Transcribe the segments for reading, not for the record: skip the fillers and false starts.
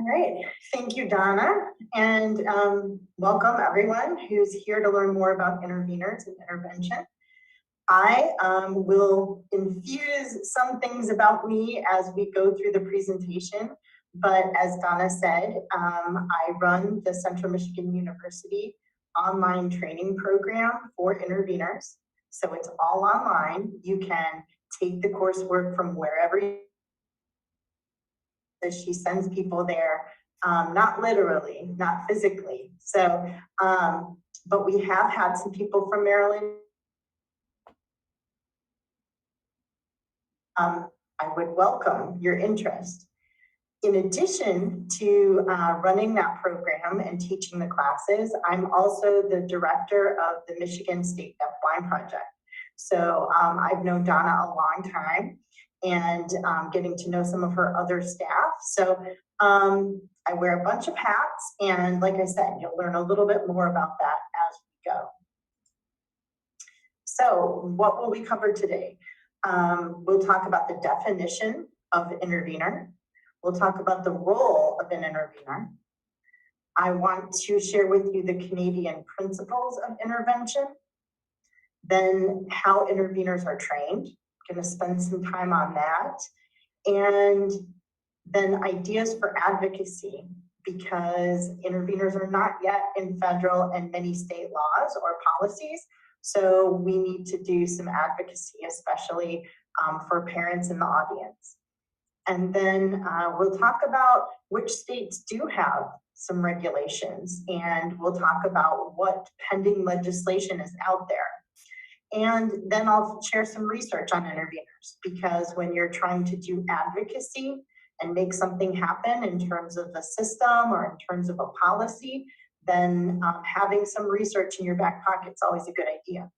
All right, thank you, Donna, and welcome everyone who's here to learn more about interveners and intervention. I will infuse some things about me as we go through the presentation, but as Donna said, I run the Central Michigan University online training program for interveners. So it's all online. You can take the coursework from wherever she sends people there, not literally, not physically. So, but we have had some people from Maryland. I would welcome your interest. In addition to running that program and teaching the classes, I'm also the director of the Michigan State Deafblind Project. So I've known Donna a long time and getting to know some of her other staff. So I wear a bunch of hats, and like I said, you'll learn a little bit more about that as we go. So what will we cover today? We'll talk about the definition of intervener. We'll talk about the role of an intervener. I want to share with you the Canadian principles of intervention, then how interveners are trained. I'm going to spend some time on that, and then ideas for advocacy, because interveners are not yet in federal and many state laws or policies. So we need to do some advocacy, especially for parents in the audience. And then we'll talk about which states do have some regulations, and we'll talk about what pending legislation is out there. And then I'll share some research on interveners, because when you're trying to do advocacy and make something happen in terms of the system or in terms of a policy, then having some research in your back pocket is always a good idea.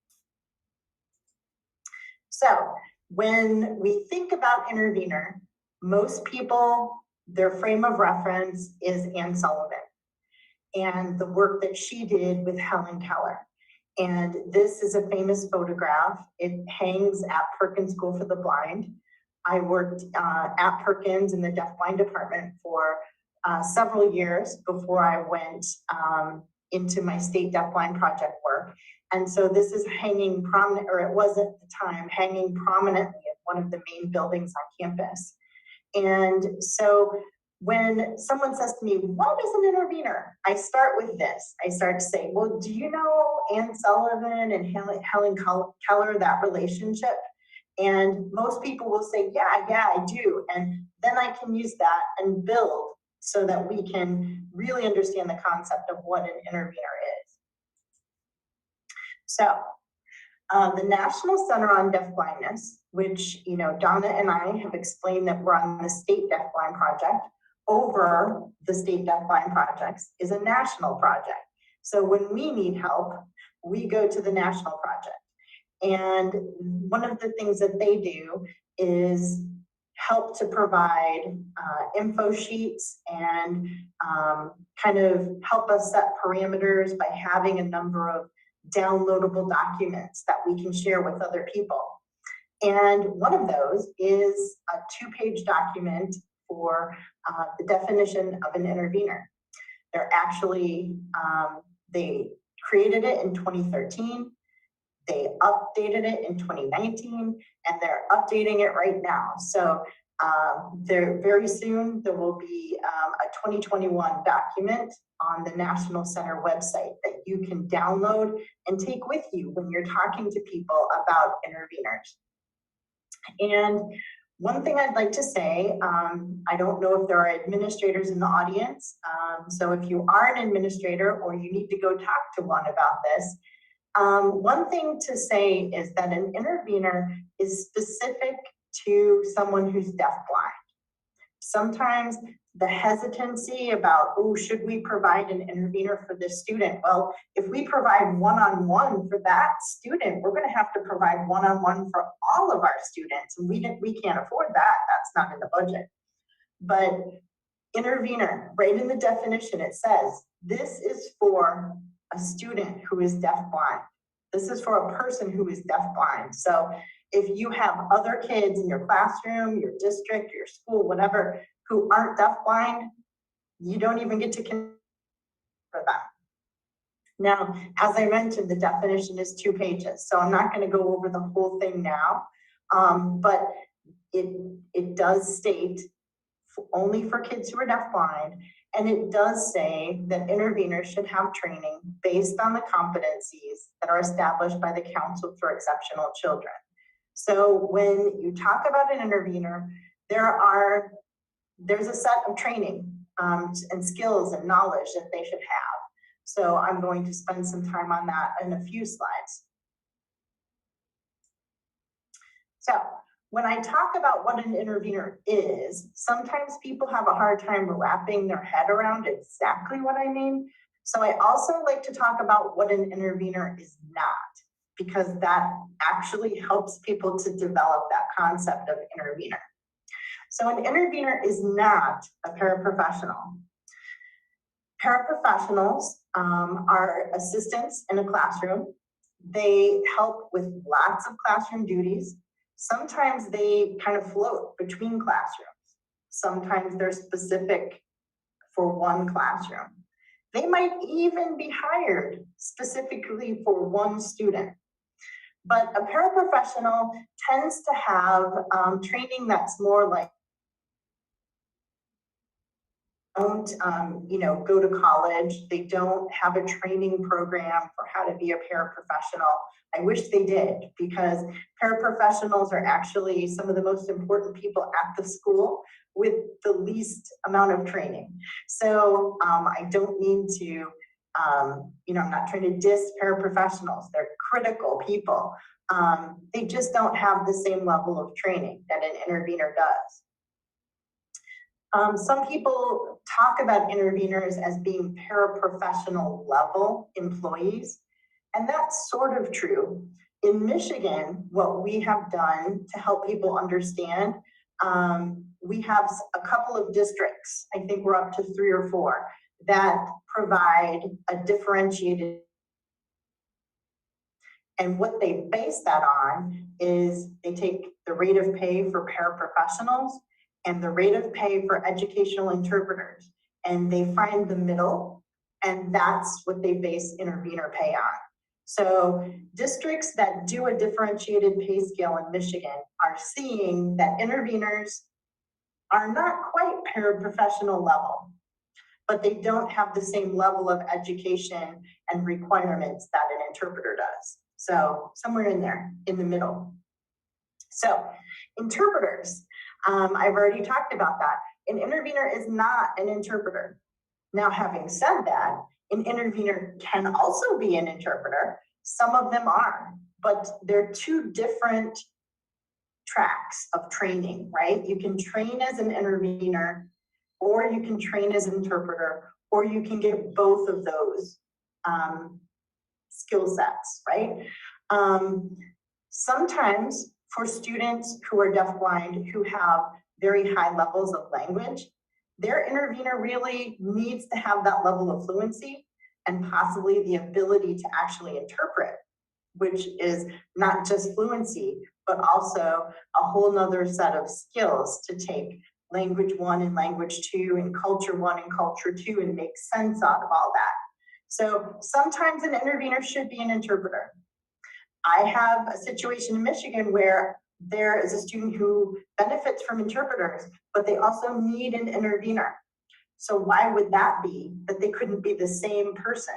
So when we think about intervener, most people, their frame of reference is Anne Sullivan and the work that she did with Helen Keller. And this is a famous photograph. It hangs at Perkins School for the Blind. I worked at Perkins in the deafblind department for several years before I went into my state deafblind project work. And so this is hanging prominent, or it was at the time, hanging prominently at one of the main buildings on campus. And so when someone says to me, what is an intervener? I start with this. I start to say, well, do you know Anne Sullivan and Helen Keller, that relationship? And most people will say, yeah, I do. And then I can use that and build so that we can really understand the concept of what an intervener is. So the National Center on Deafblindness, which, you know, Donna and I have explained that we're on the State Deafblind Project over the State Deafblind Projects, is a national project. So when we need help, we go to the national project. And one of the things that they do is help to provide info sheets and kind of help us set parameters by having a number of downloadable documents that we can share with other people. And one of those is a 2-page document for the definition of an intervener. They're actually, they created it in 2013. They updated it in 2019, and they're updating it right now. So very soon there will be a 2021 document on the National Center website that you can download and take with you when you're talking to people about interveners. And one thing I'd like to say, I don't know if there are administrators in the audience. So if you are an administrator or you need to go talk to one about this, one thing to say is that an intervener is specific to someone who's deafblind. Sometimes the hesitancy about, oh, should we provide an intervener for this student? Well, if we provide one-on-one for that student, we're going to have to provide one-on-one for all of our students, and we can't afford that. That's not in the budget. But intervener, right in the definition, it says this is for a student who is deafblind. This is for a person who is deafblind. So if you have other kids in your classroom, your district, your school, whatever, who aren't deafblind, you don't even get to consider them. Now, as I mentioned, the definition is 2 pages, so I'm not going to go over the whole thing now, but it does state only for kids who are deafblind, and it does say that interveners should have training based on the competencies that are established by the Council for Exceptional Children. So when you talk about an intervener, there's a set of training and skills and knowledge that they should have. So I'm going to spend some time on that in a few slides. So when I talk about what an intervener is, sometimes people have a hard time wrapping their head around exactly what I mean. So I also like to talk about what an intervener is not, because that actually helps people to develop that concept of intervener. So an intervener is not a paraprofessional. Paraprofessionals are assistants in a classroom. They help with lots of classroom duties. Sometimes they kind of float between classrooms. Sometimes they're specific for one classroom. They might even be hired specifically for one student. But a paraprofessional tends to have training that's more like, don't go to college. They don't have a training program for how to be a paraprofessional. I wish they did, because paraprofessionals are actually some of the most important people at the school with the least amount of training. So I don't mean to, I'm not trying to diss paraprofessionals. They're critical people. They just don't have the same level of training that an intervener does. Some people talk about interveners as being paraprofessional level employees, and that's sort of true. In Michigan, what we have done to help people understand, we have a couple of districts, I think we're up to 3 or 4, that provide a differentiated. And what they base that on is they take the rate of pay for paraprofessionals and the rate of pay for educational interpreters, and they find the middle, and that's what they base intervener pay on. So districts that do a differentiated pay scale in Michigan are seeing that interveners are not quite paraprofessional level, but they don't have the same level of education and requirements that an interpreter does. So somewhere in there, in the middle. So interpreters, I've already talked about that. An intervener is not an interpreter. Now, having said that, an intervener can also be an interpreter. Some of them are, but they're 2 different tracks of training, right? You can train as an intervener, or you can train as an interpreter, or you can get both of those skill sets, right? Sometimes for students who are deafblind, who have very high levels of language, their intervener really needs to have that level of fluency and possibly the ability to actually interpret, which is not just fluency, but also a whole nother set of skills to take language 1 and language 2 and culture 1 and culture 2 and make sense out of all that. So sometimes an intervener should be an interpreter. I have a situation in Michigan where there is a student who benefits from interpreters, but they also need an intervener. So why would that be that they couldn't be the same person?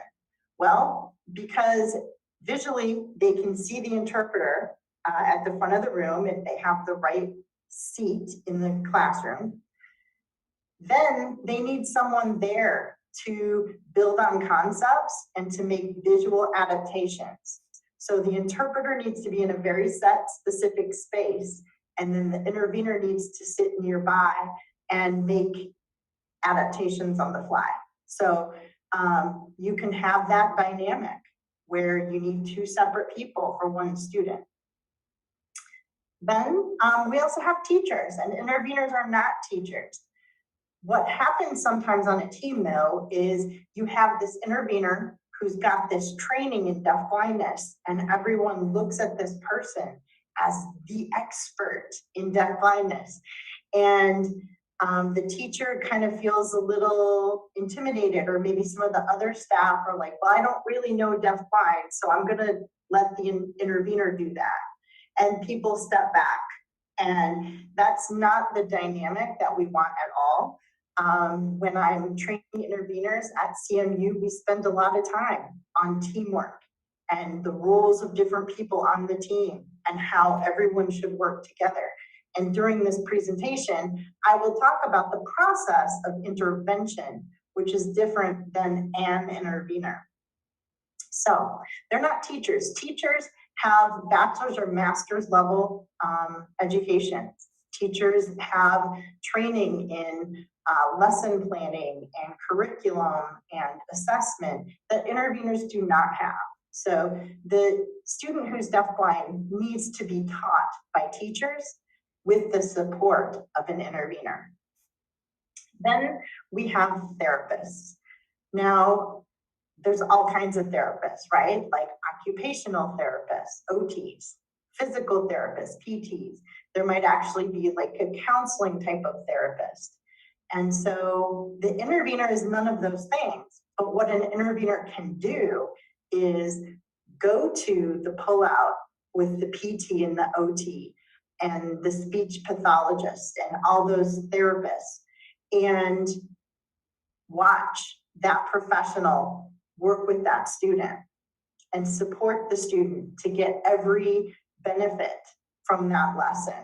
Well, because visually they can see the interpreter at the front of the room if they have the right seat in the classroom. Then they need someone there to build on concepts and to make visual adaptations. So the interpreter needs to be in a very set specific space, and then the intervener needs to sit nearby and make adaptations on the fly. So you can have that dynamic where you need 2 separate people for 1 student. Then we also have teachers, and interveners are not teachers. What happens sometimes on a team, though, is you have this intervener who's got this training in deafblindness, and everyone looks at this person as the expert in deafblindness. And The teacher kind of feels a little intimidated, or maybe some of the other staff are like, well, I don't really know deafblind, so I'm gonna let the intervener do that. And people step back. And that's not the dynamic that we want at all. When I'm training interveners at CMU, we spend a lot of time on teamwork and the roles of different people on the team and how everyone should work together. And during this presentation, I will talk about the process of intervention, which is different than an intervener. So they're not teachers. Teachers have bachelor's or master's level education. Teachers have training in lesson planning and curriculum and assessment that interveners do not have. So the student who's deafblind needs to be taught by teachers with the support of an intervener. Then we have therapists. Now, there's all kinds of therapists, right? Like occupational therapists, OTs, physical therapists, PTs. There might actually be like a counseling type of therapist. And so the intervener is none of those things. But what an intervener can do is go to the pullout with the PT and the OT and the speech pathologist and all those therapists and watch that professional work with that student and support the student to get every benefit from that lesson.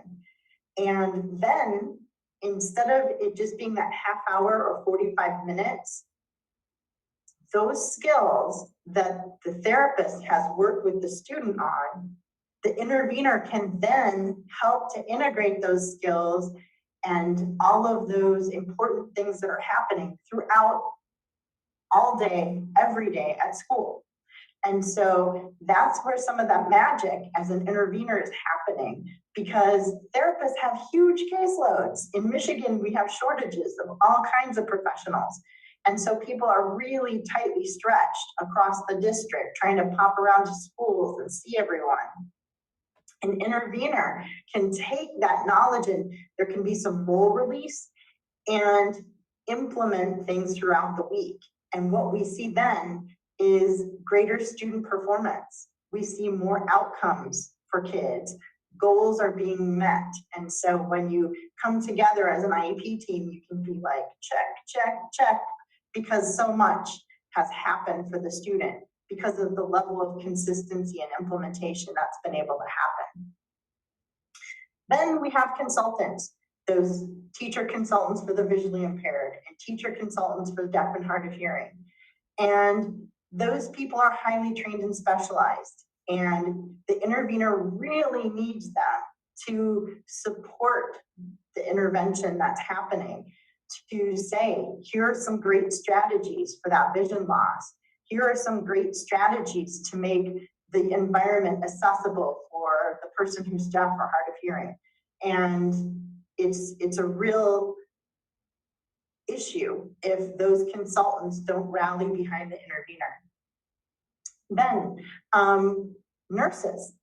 And then instead of it just being that half hour or 45 minutes, those skills that the therapist has worked with the student on, the intervener can then help to integrate those skills and all of those important things that are happening throughout all day, every day at school. And so that's where some of that magic as an intervener is happening, because therapists have huge caseloads. In Michigan, we have shortages of all kinds of professionals. And so people are really tightly stretched across the district, trying to pop around to schools and see everyone. An intervener can take that knowledge, and there can be some role release and implement things throughout the week. And what we see then is greater student performance. We see more outcomes for kids. Goals are being met. And so when you come together as an IEP team, you can be like, check, check, check, because so much has happened for the student because of the level of consistency and implementation that's been able to happen. Then we have consultants, those teacher consultants for the visually impaired and teacher consultants for the deaf and hard of hearing. And those people are highly trained and specialized, and the intervener really needs them to support the intervention that's happening, to say, here are some great strategies for that vision loss. Here are some great strategies to make the environment accessible for the person who's deaf or hard of hearing. And it's a real issue if those consultants don't rally behind the intervener. Then nurses.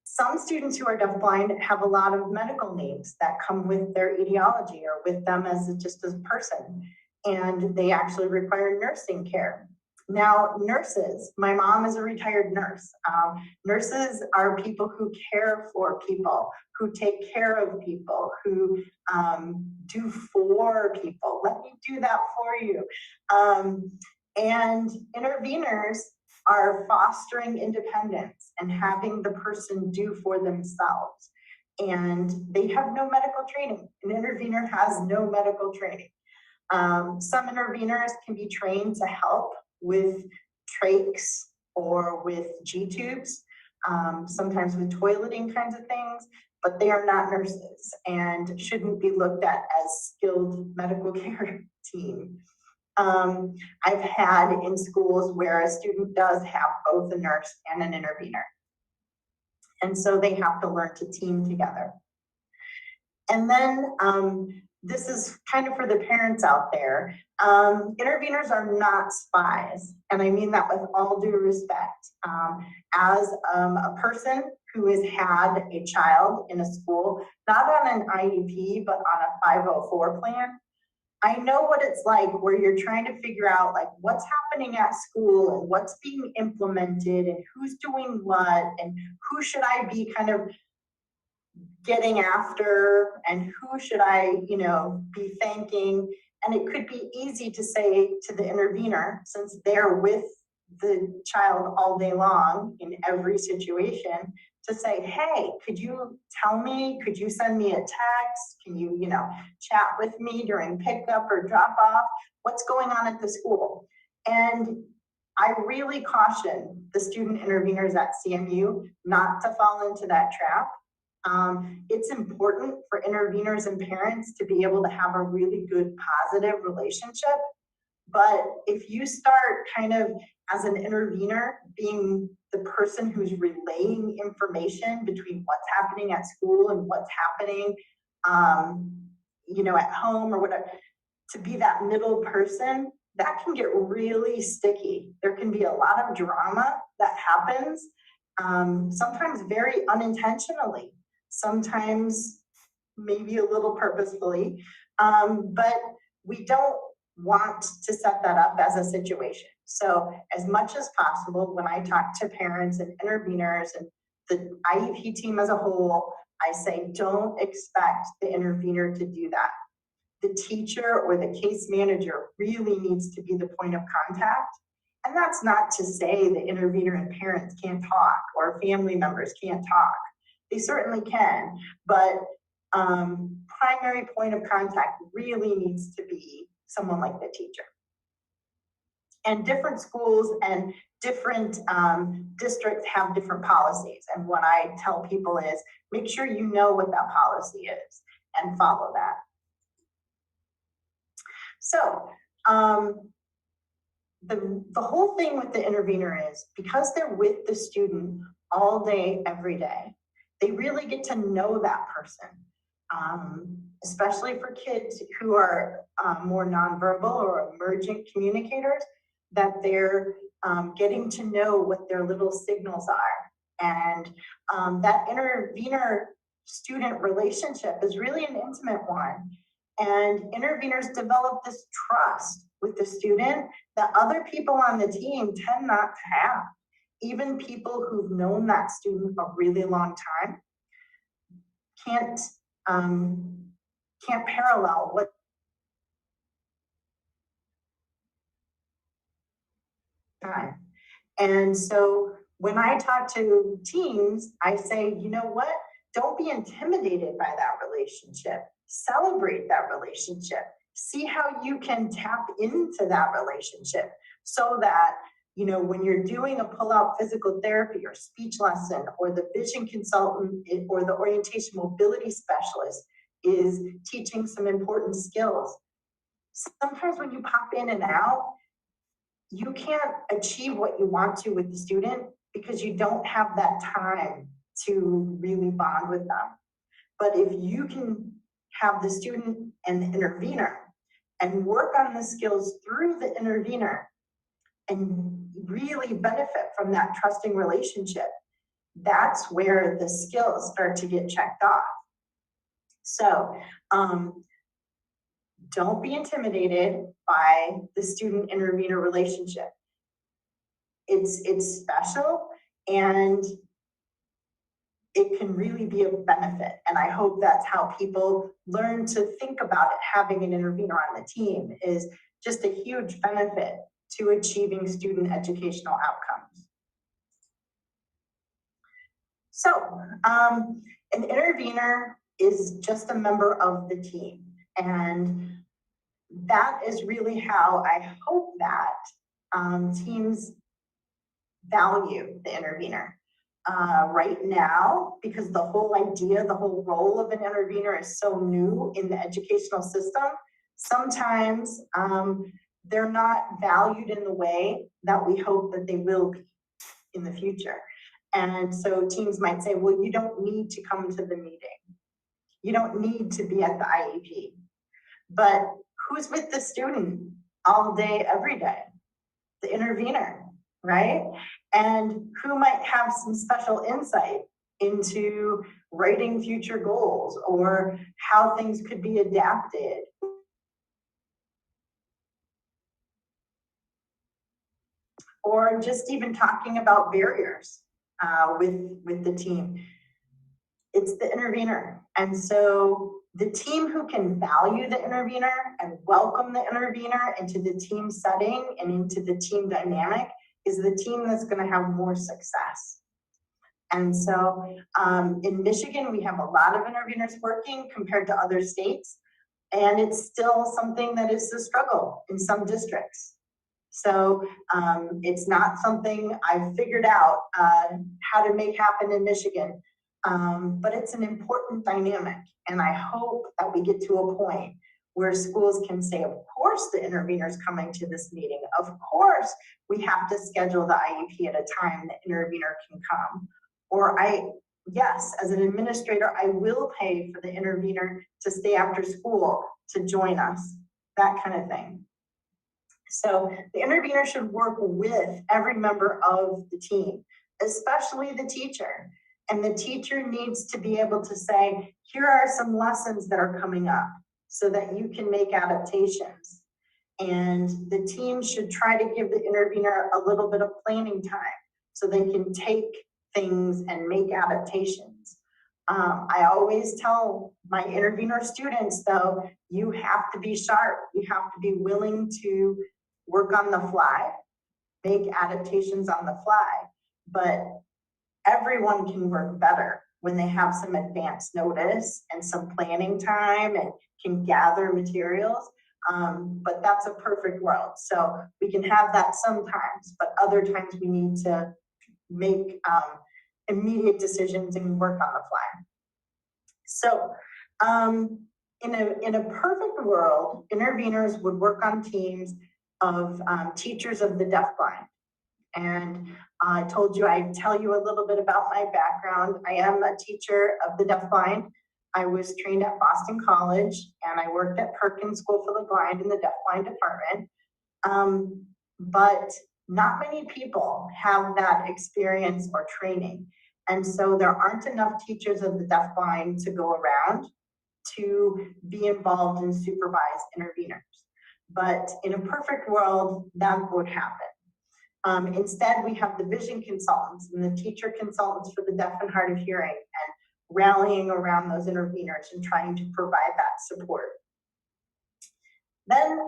Some students who are deafblind have a lot of medical needs that come with their etiology or with them as just a person, and they actually require nursing care. Now, nurses, my mom is a retired nurse. Nurses are people who care for people, who take care of people, who do for people. Let me do that for you. And interveners are fostering independence and having the person do for themselves. And they have no medical training. An intervener has no medical training. Some interveners can be trained to help with trachs or with G-tubes, sometimes with toileting kinds of things, but they are not nurses and shouldn't be looked at as skilled medical care team. I've had in schools where a student does have both a nurse and an intervener. And so they have to learn to team together. And then this is kind of for the parents out there. Interveners are not spies. And I mean that with all due respect. As a person who has had a child in a school, not on an IEP, but on a 504 plan. I know what it's like where you're trying to figure out like what's happening at school and what's being implemented and who's doing what and who should I be kind of getting after and who should I, be thanking. And it could be easy to say to the intervener, since they're with the child all day long in every situation, to say, hey, could you tell me, could you send me a text? Can you, chat with me during pickup or drop off? What's going on at the school? And I really caution the student interveners at CMU not to fall into that trap. It's important for interveners and parents to be able to have a really good positive relationship. But if you start kind of as an intervener being the person who's relaying information between what's happening at school and what's happening, at home or whatever, to be that middle person, that can get really sticky. There can be a lot of drama that happens, sometimes very unintentionally, sometimes maybe a little purposefully, but we don't want to set that up as a situation. So as much as possible, when I talk to parents and interveners and the IEP team as a whole, I say, don't expect the intervener to do that. The teacher or the case manager really needs to be the point of contact. And that's not to say the intervener and parents can't talk or family members can't talk. They certainly can, but primary point of contact really needs to be someone like the teacher. And different schools and different districts have different policies. And what I tell people is make sure you know what that policy is and follow that. So the whole thing with the intervener is because they're with the student all day, every day, they really get to know that person, especially for kids who are more nonverbal or emergent communicators, that they're getting to know what their little signals are. And that intervener student relationship is really an intimate one. And interveners develop this trust with the student that other people on the team tend not to have. Even people who've known that student a really long time can't parallel what time. And so when I talk to teams, I say, you know what? Don't be intimidated by that relationship. Celebrate that relationship. See how you can tap into that relationship so that, when you're doing a pull-out physical therapy or speech lesson, or the vision consultant or the orientation mobility specialist is teaching some important skills. Sometimes when you pop in and out, you can't achieve what you want to with the student because you don't have that time to really bond with them. But if you can have the student and the intervener and work on the skills through the intervener and really benefit from that trusting relationship, that's where the skills start to get checked off. So don't be intimidated by the student intervener relationship. It's special and it can really be a benefit. And I hope that's how people learn to think about it. Having an intervener on the team is just a huge benefit to achieving student educational outcomes. So an intervener is just a member of the team. And that is really how I hope that teams value the intervener. Right now, because the whole idea, the whole role of an intervener is so new in the educational system, sometimes they're not valued in the way that we hope that they will be in the future. And so teams might say, well, you don't need to come to the meeting. You don't need to be at the IEP. But who's with the student all day, every day? The intervener, right? And who might have some special insight into writing future goals or how things could be adapted. Or just even talking about barriers with the team. It's the intervener. And so the team who can value the intervener and welcome the intervener into the team setting and into the team dynamic is the team that's going to have more success. And so in Michigan, we have a lot of interveners working compared to other states, and it's still something that is a struggle in some districts. So it's not something I've figured out how to make happen in Michigan, but it's an important dynamic. And I hope that we get to a point where schools can say, of course, the intervener is coming to this meeting. Of course, we have to schedule the IEP at a time the intervener can come. Or yes, as an administrator, I will pay for the intervener to stay after school to join us, that kind of thing. So the intervener should work with every member of the team, especially the teacher. And the teacher needs to be able to say, here are some lessons that are coming up so that you can make adaptations. And the team should try to give the intervener a little bit of planning time so they can take things and make adaptations. I always tell my intervener students, though, you have to be sharp. You have to be willing to work on the fly, make adaptations on the fly, but everyone can work better when they have some advance notice and some planning time and can gather materials. But that's a perfect world. So we can have that sometimes, but other times we need to make immediate decisions and work on the fly. So in a perfect world, interveners would work on teams of teachers of the deafblind. And I told you I'd tell you a little bit about my background. I am a teacher of the deafblind. I was trained at Boston College and I worked at Perkins School for the Blind in the deafblind department. But not many people have that experience or training. And so there aren't enough teachers of the deafblind to go around to be involved and supervise interveners. But in a perfect world, that would happen. Instead, we have the vision consultants and the teacher consultants for the deaf and hard of hearing and rallying around those interveners and trying to provide that support. Then,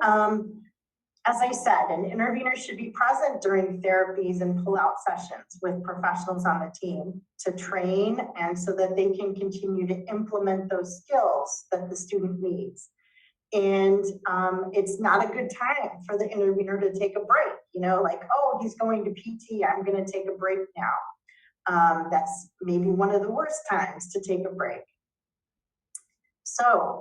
as I said, an intervener should be present during therapies and pull-out sessions with professionals on the team to train and so that they can continue to implement those skills that the student needs. And it's not a good time for the intervener to take a break, you know, like, oh, he's going to PT, I'm going to take a break now. That's maybe one of the worst times to take a break. So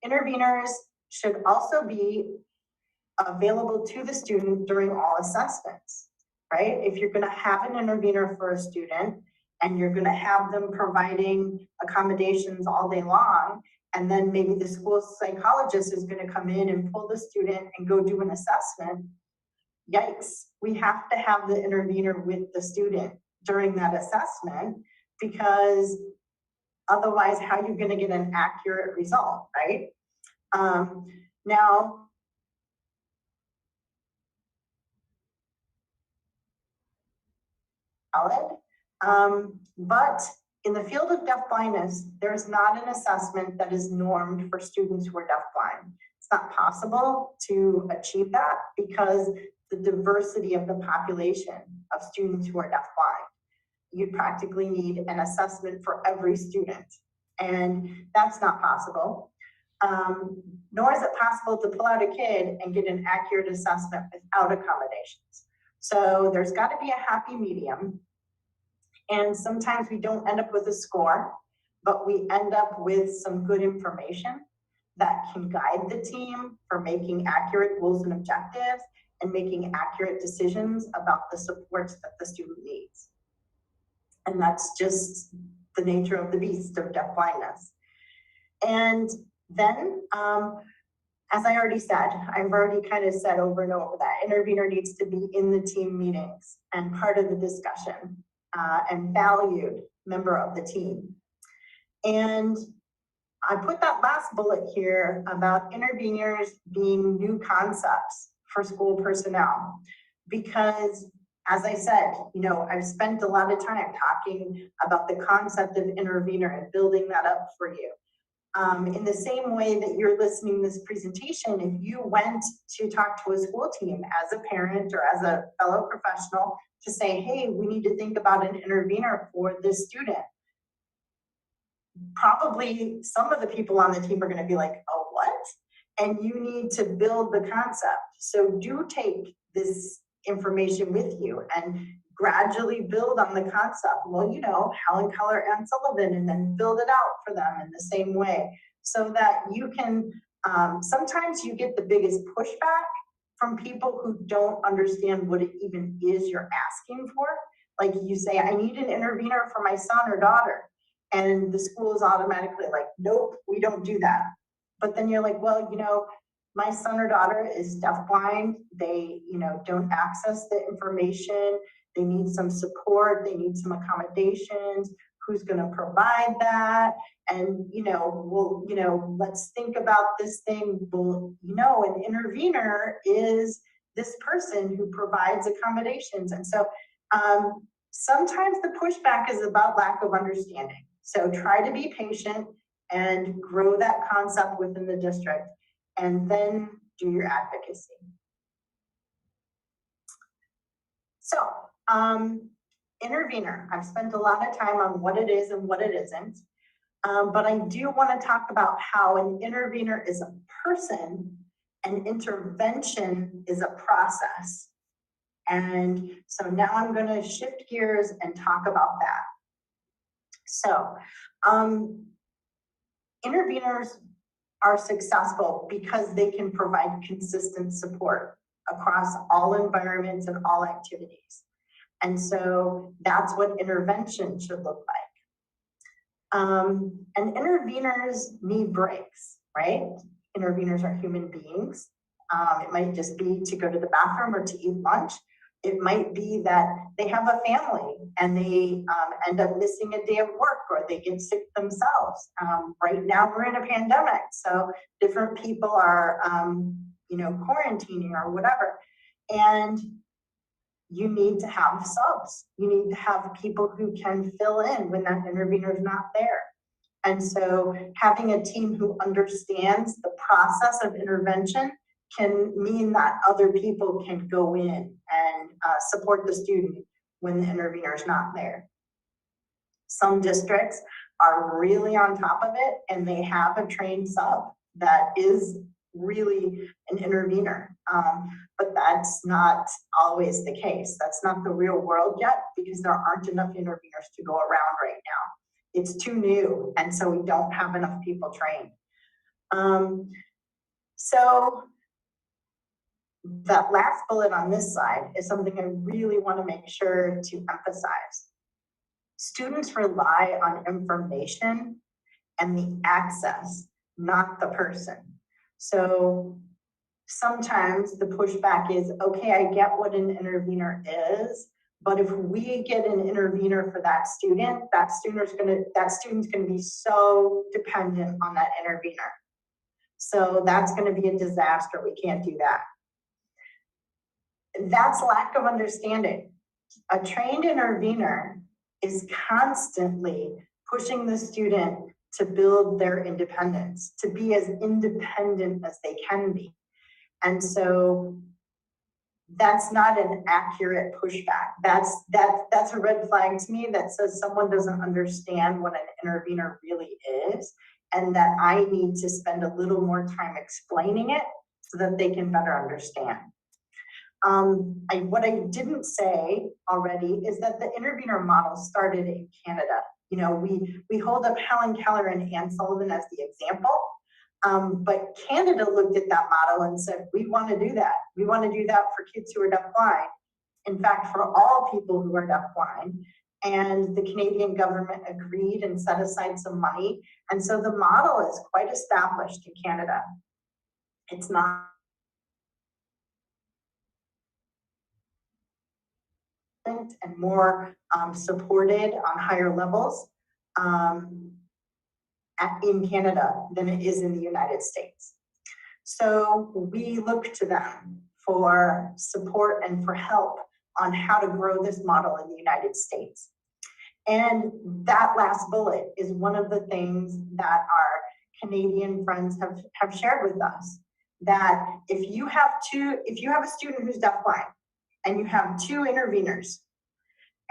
interveners should also be available to the student during all assessments, right? If you're going to have an intervener for a student and you're going to have them providing accommodations all day long, and then maybe the school psychologist is going to come in and pull the student and go do an assessment, yikes, we have to have the intervener with the student during that assessment, because otherwise how are you going to get an accurate result, right? Now, but in the field of deafblindness, there's not an assessment that is normed for students who are deafblind. It's not possible to achieve that because the diversity of the population of students who are deafblind. You practically need an assessment for every student, and that's not possible. Nor is it possible to pull out a kid and get an accurate assessment without accommodations. So there's got to be a happy medium. And sometimes we don't end up with a score, but we end up with some good information that can guide the team for making accurate goals and objectives and making accurate decisions about the supports that the student needs. And that's just the nature of the beast of deafblindness. And then, as I already said, I've already kind of said over and over that intervener needs to be in the team meetings and part of the discussion and valued member of the team. And I put that last bullet here about interveners being new concepts for school personnel, because as I said, I've spent a lot of time talking about the concept of intervener and building that up for you. In the same way that you're listening to this presentation, if you went to talk to a school team as a parent or as a fellow professional to say, hey, we need to think about an intervener for this student, probably some of the people on the team are going to be like, oh, what? And you need to build the concept. So do take this information with you and gradually build on the concept. Well, Helen Keller and Sullivan, and then build it out for them in the same way, so that you can, sometimes you get the biggest pushback from people who don't understand what it even is you're asking for. Like you say, I need an intervener for my son or daughter. And the school is automatically like, nope, we don't do that. But then you're like, well, my son or daughter is deafblind. They, don't access the information. They need some support. They need some accommodations. Who's going to provide that? And, let's think about this thing. Well, an intervener is this person who provides accommodations. And so sometimes the pushback is about lack of understanding. So try to be patient and grow that concept within the district, and then do your advocacy. So, intervener, I've spent a lot of time on what it is and what it isn't, but I do want to talk about how an intervener is a person and intervention is a process. And so now I'm going to shift gears and talk about that. So, interveners are successful because they can provide consistent support across all environments and all activities. And so that's what intervention should look like. And interveners need breaks, right? Interveners are human beings. It might just be to go to the bathroom or to eat lunch. It might be that they have a family and they end up missing a day of work, or they get sick themselves. Right now we're in a pandemic, so different people are, quarantining or whatever. And you need to have subs. You need to have people who can fill in when that intervener is not there. And so having a team who understands the process of intervention can mean that other people can go in and support the student when the intervener is not there. Some districts are really on top of it and they have a trained sub that is really an intervener, but that's not always the case. That's not the real world yet, because there aren't enough interveners to go around right now. It's too new, and so we don't have enough people trained. So that last bullet on this side is something I really want to make sure to emphasize. Students rely on information and the access, not the person. So sometimes the pushback is, okay, I get what an intervener is, but if we get an intervener for that student, that student's gonna be so dependent on that intervener. So that's gonna be a disaster. We can't do that. That's lack of understanding. A trained intervener is constantly pushing the student to build their independence, to be as independent as they can be. And so that's not an accurate pushback. That's a red flag to me that says someone doesn't understand what an intervener really is, and that I need to spend a little more time explaining it so that they can better understand. What I didn't say already is that the intervener model started in Canada. You know, we hold up Helen Keller and Anne Sullivan as the example, but Canada looked at that model and said, we want to do that. We want to do that for kids who are deafblind. In fact, for all people who are deafblind. And the Canadian government agreed and set aside some money. And so the model is quite established in Canada. It's not and more supported on higher levels in Canada than it is in the United States. So we look to them for support and for help on how to grow this model in the United States. And that last bullet is one of the things that our Canadian friends have shared with us, that if you have a student who's deafblind and you have two interveners,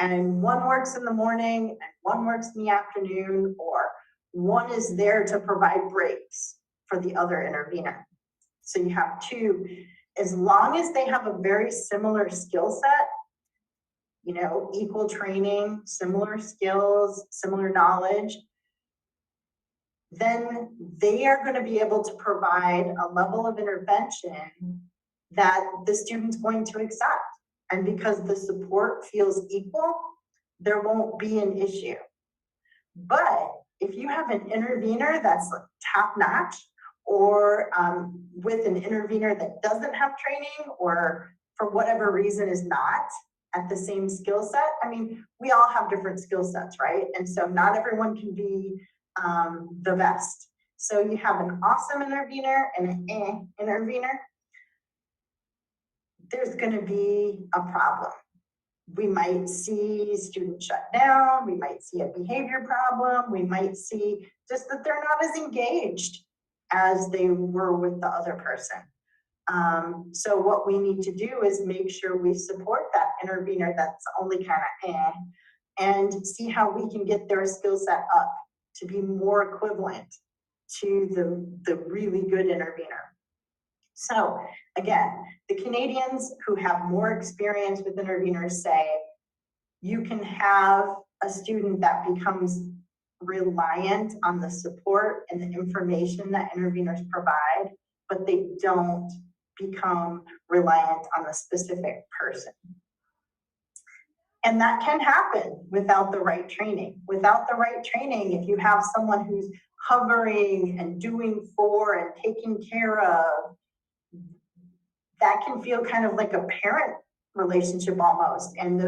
and one works in the morning and one works in the afternoon, or one is there to provide breaks for the other intervener. So you have two, as long as they have a very similar skill set, equal training, similar skills, similar knowledge, then they are going to be able to provide a level of intervention that the student's going to accept. And because the support feels equal, there won't be an issue. But if you have an intervener that's top-notch, or with an intervener that doesn't have training, or for whatever reason is not at the same skill set, I mean, we all have different skill sets, right? And so not everyone can be the best. So you have an awesome intervener and an intervener, there's going to be a problem. We might see students shut down, we might see a behavior problem, we might see just that they're not as engaged as they were with the other person. So what we need to do is make sure we support that intervener that's only kind of and see how we can get their skill set up to be more equivalent to the really good intervener. So again, the Canadians who have more experience with interveners say you can have a student that becomes reliant on the support and the information that interveners provide, but they don't become reliant on the specific person. And that can happen without the right training. Without the right training, if you have someone who's hovering and doing for and taking care of, that can feel kind of like a parent relationship almost. And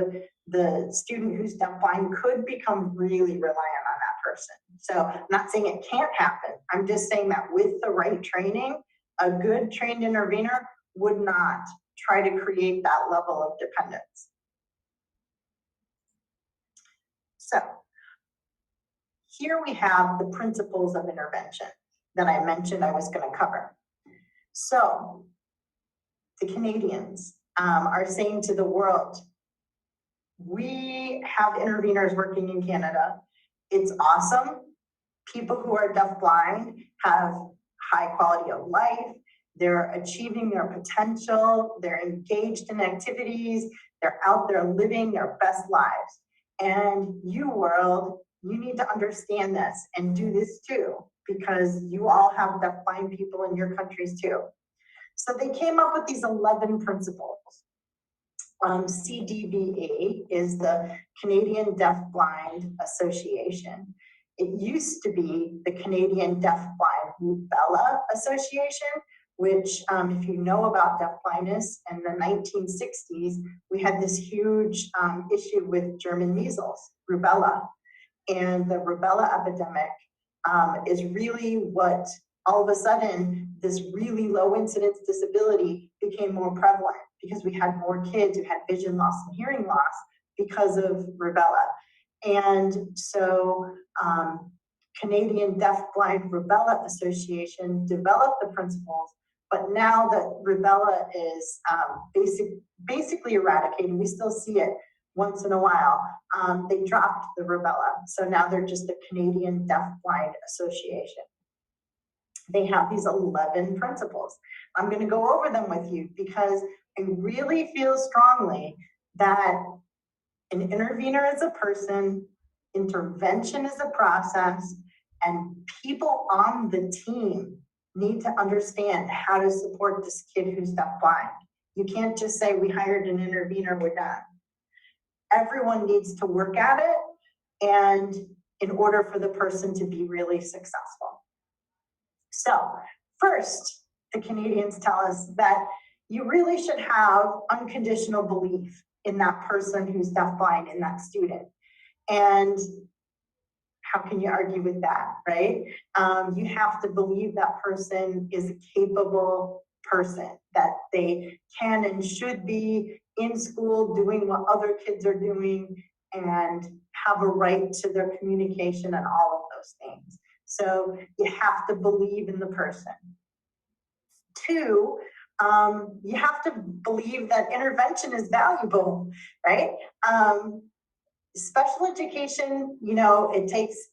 the student who's deafblind could become really reliant on that person. So I'm not saying it can't happen. I'm just saying that with the right training, a good trained intervener would not try to create that level of dependence. So here we have the principles of intervention that I mentioned I was going to cover. So the Canadians are saying to the world, we have interveners working in Canada. It's awesome. People who are deafblind have high quality of life. They're achieving their potential. They're engaged in activities. They're out there living their best lives. And you, world, you need to understand this and do this too, because you all have deafblind people in your countries too. So they came up with these 11 principles. CDVA is the Canadian Deafblind Association. It used to be the Canadian Deafblind Rubella Association, which if you know about deafblindness in the 1960s, we had this huge issue with German measles, rubella. And the rubella epidemic is really what all of a sudden this really low incidence disability became more prevalent, because we had more kids who had vision loss and hearing loss because of rubella. And so Canadian Deafblind Rubella Association developed the principles, but now that rubella is basically eradicated, we still see it once in a while, they dropped the rubella. So now they're just the Canadian Deafblind Association. They have these 11 principles. I'm going to go over them with you because I really feel strongly that an intervener is a person, intervention is a process, and people on the team need to understand how to support this kid who's deafblind. You can't just say, we hired an intervener, we're done. Everyone needs to work at it, and in order for the person to be really successful. So first, the Canadians tell us that you really should have unconditional belief in that person who's deafblind, in that student. And how can you argue with that, right? You have to believe that person is a capable person, that they can and should be in school doing what other kids are doing and have a right to their communication and all of those things. So you have to believe in the person. Two, you have to believe that intervention is valuable, right? Special education, you know, it takes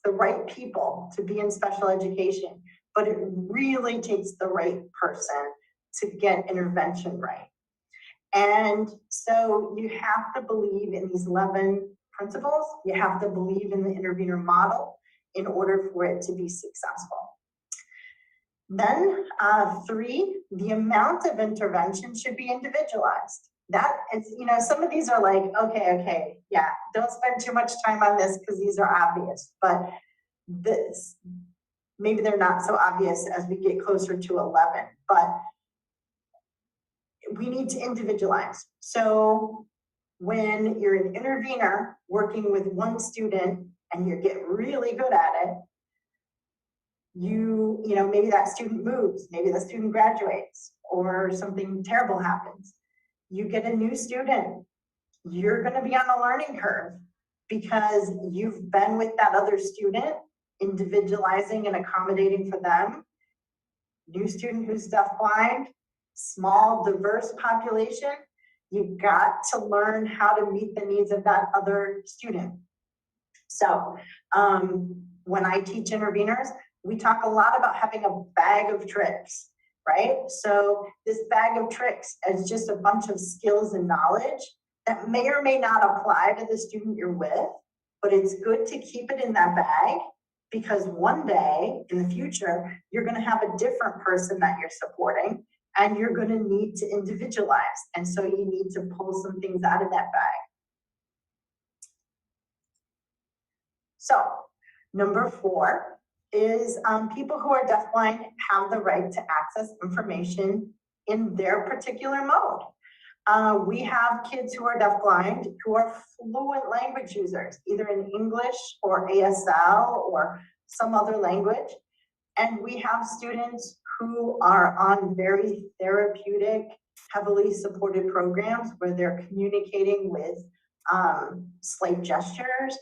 the right people to be in special education, but it really takes the right person to get intervention right. And so you have to believe in these 11 principles. You have to believe in the intervener model in order for it to be successful. Then 3, the amount of intervention should be individualized. That is, you know, some of these are like, okay, yeah, don't spend too much time on this because these are obvious, but this, maybe they're not so obvious as we get closer to 11, but we need to individualize. So when you're an intervener working with one student and you get really good at it, you know, maybe that student moves, maybe the student graduates, or something terrible happens. You get a new student, you're going to be on a learning curve because you've been with that other student, individualizing and accommodating for them. New student who's deafblind, small, diverse population, you've got to learn how to meet the needs of that other student. So when I teach interveners, we talk a lot about having a bag of tricks, right? So this bag of tricks is just a bunch of skills and knowledge that may or may not apply to the student you're with, but it's good to keep it in that bag because one day in the future, you're going to have a different person that you're supporting and you're going to need to individualize. And so you need to pull some things out of that bag. So number 4 is people who are deafblind have the right to access information in their particular mode. We have kids who are deafblind who are fluent language users, either in English or ASL or some other language. And we have students who are on very therapeutic, heavily supported programs where they're communicating with slight gestures,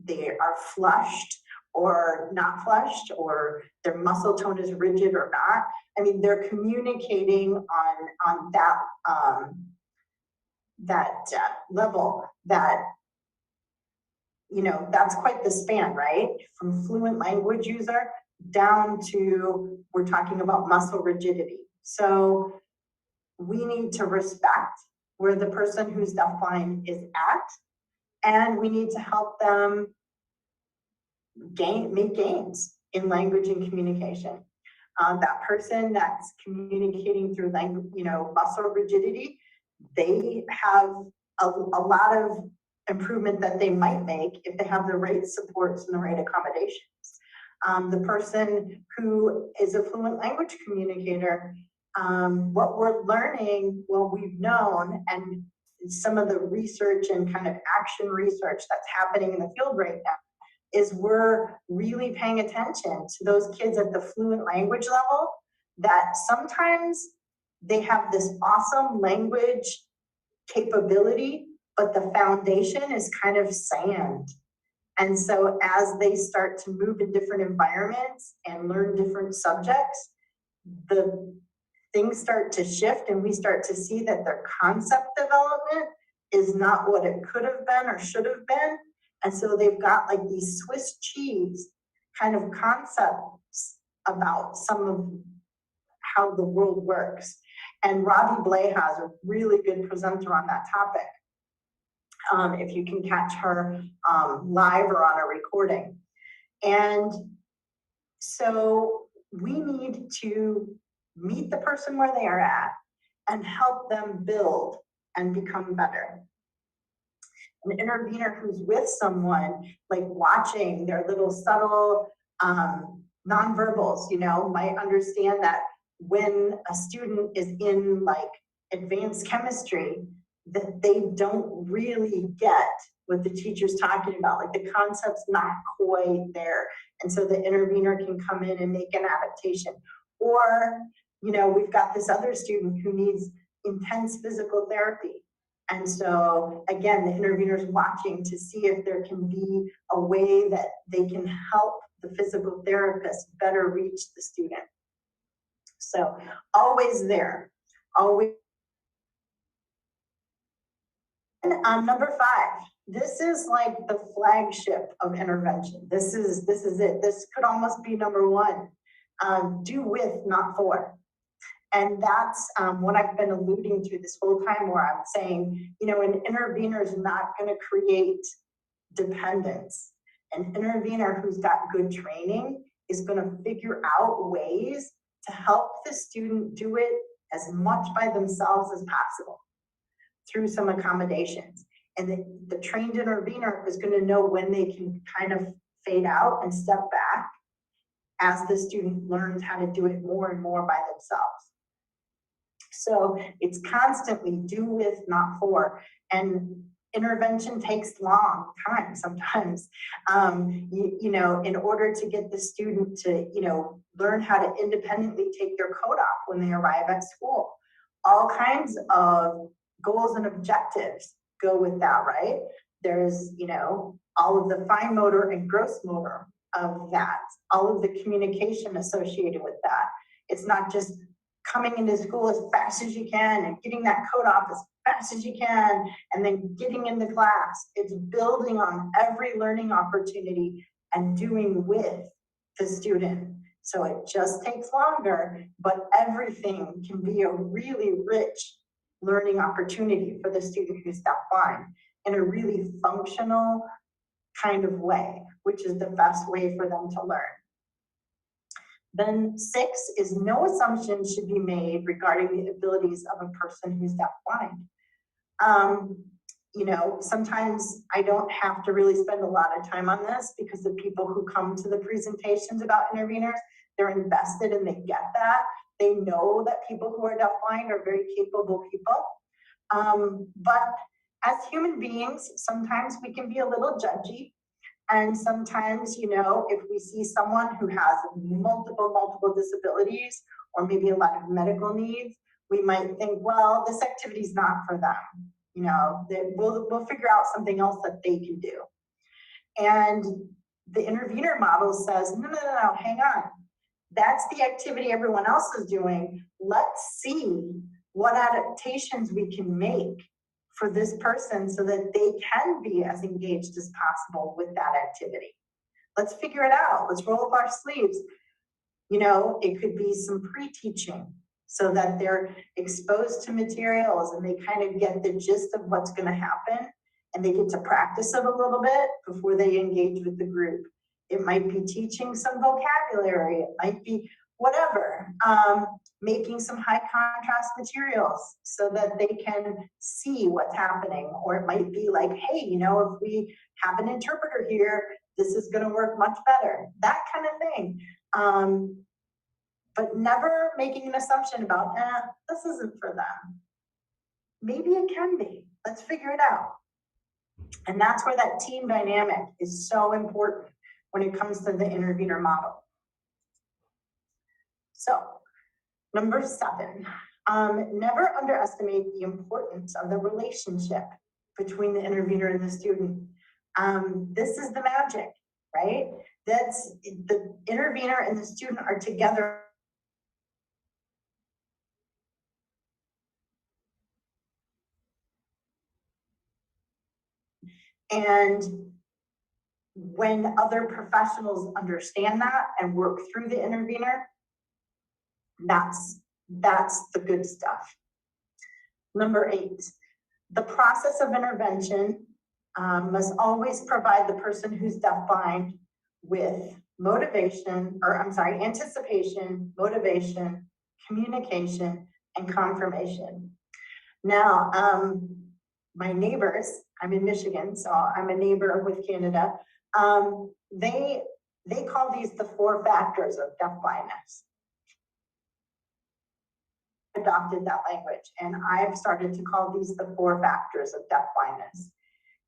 they are flushed or not flushed, or their muscle tone is rigid or not. I mean, they're communicating on that level that, you know, that's quite the span, right? From fluent language user down to, we're talking about muscle rigidity. So we need to respect where the person who's deafblind is at, and we need to help them make gains in language and communication. That person that's communicating through language, you know, muscle rigidity, they have a lot of improvement that they might make if they have the right supports and the right accommodations. The person who is a fluent language communicator, what we're learning, what we've known, and some of the research and kind of action research that's happening in the field right now is we're really paying attention to those kids at the fluent language level that sometimes they have this awesome language capability, but the foundation is kind of sand. And so as they start to move in different environments and learn different subjects, the things start to shift and we start to see that their concept development is not what it could have been or should have been. And so they've got like these Swiss cheese kind of concepts about some of how the world works. And Ravi Bleha is a really good presenter on that topic. If you can catch her live or on a recording. And so we need to meet the person where they are at and help them build and become better. An intervener who's with someone, like watching their little subtle nonverbals, you know, might understand that when a student is in like advanced chemistry, that they don't really get what the teacher's talking about, like the concept's not quite there. And so the intervener can come in and make an adaptation. Or, you know, we've got this other student who needs intense physical therapy. And so again, the intervener's watching to see if there can be a way that they can help the physical therapist better reach the student. So always there, always. Number 5, this is like the flagship of intervention. This is it. This could almost be number 1. Do with, not for. And that's what I've been alluding to this whole time, where I'm saying, you know, an intervener is not going to create dependence. An intervener who's got good training is going to figure out ways to help the student do it as much by themselves as possible through some accommodations. And the trained intervener is going to know when they can kind of fade out and step back as the student learns how to do it more and more by themselves. So it's constantly do with, not for. And intervention takes long time sometimes. You know, in order to get the student to, you know, learn how to independently take their coat off when they arrive at school. All kinds of goals and objectives go with that, right? There's, you know, all of the fine motor and gross motor of that, all of the communication associated with that. It's not just coming into school as fast as you can and getting that coat off as fast as you can and then getting into class. It's building on every learning opportunity and doing with the student. So it just takes longer, but everything can be a really rich learning opportunity for the student who's deafblind in a really functional kind of way, which is the best way for them to learn. Then 6 is no assumptions should be made regarding the abilities of a person who's deafblind. You know, sometimes I don't have to really spend a lot of time on this because the people who come to the presentations about interveners, they're invested and they get that. They know that people who are deafblind are very capable people. But as human beings, sometimes we can be a little judgy. And sometimes, you know, if we see someone who has multiple disabilities or maybe a lot of medical needs, we might think, well, this activity is not for them. You know, we'll figure out something else that they can do. And the intervener model says, no, hang on. That's the activity everyone else is doing. Let's see what adaptations we can make for this person so that they can be as engaged as possible with that activity. Let's figure it out. Let's roll up our sleeves. You know, it could be some pre-teaching so that they're exposed to materials and they kind of get the gist of what's going to happen and they get to practice it a little bit before they engage with the group. It might be teaching some vocabulary. It might be whatever, making some high contrast materials so that they can see what's happening. Or it might be like, hey, you know, if we have an interpreter here, this is going to work much better. That kind of thing. But never making an assumption about, this isn't for them. Maybe it can be. Let's figure it out. And that's where that team dynamic is so important when it comes to the intervener model. So, number 7, never underestimate the importance of the relationship between the intervener and the student. This is the magic, right? That's the intervener and the student are together. And when other professionals understand that and work through the intervener, that's the good stuff. Number 8, the process of intervention must always provide the person who's deafblind with anticipation, motivation, communication, and confirmation. Now, my neighbors, I'm in Michigan, so I'm a neighbor with Canada. They call these the 4 factors of deafblindness. adopted that language, and I've started to call these the 4 factors of deafblindness.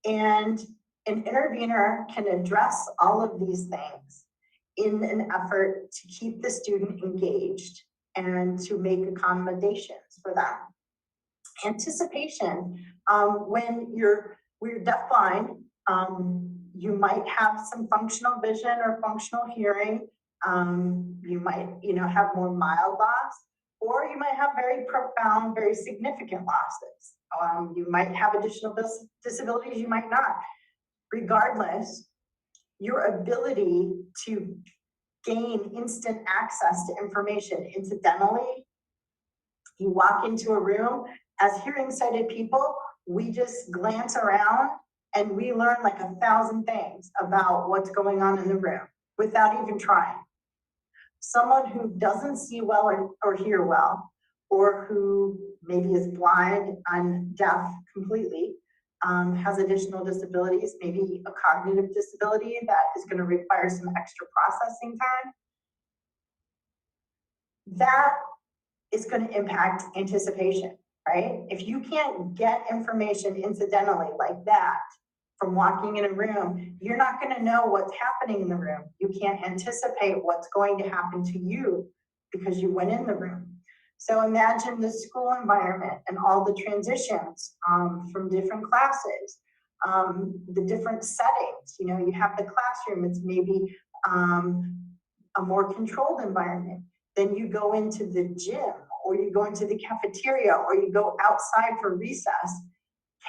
And an intervener can address all of these things in an effort to keep the student engaged and to make accommodations for them. Anticipation, when we're deafblind, you might have some functional vision or functional hearing. You might, have more mild loss, or you might have very profound, very significant losses. You might have additional disabilities, you might not. Regardless, your ability to gain instant access to information incidentally, you walk into a room, as hearing sighted people, we just glance around and we learn like 1,000 things about what's going on in the room without even trying. Someone who doesn't see well or hear well, or who maybe is blind and deaf completely, has additional disabilities, maybe a cognitive disability that is going to require some extra processing time, that is going to impact anticipation, right? If you can't get information incidentally like that from walking in a room, you're not going to know what's happening in the room. You can't anticipate what's going to happen to you because you went in the room. So imagine the school environment and all the transitions from different classes, the different settings. You have the classroom, it's maybe a more controlled environment. Then you go into the gym, or you go into the cafeteria, or you go outside for recess.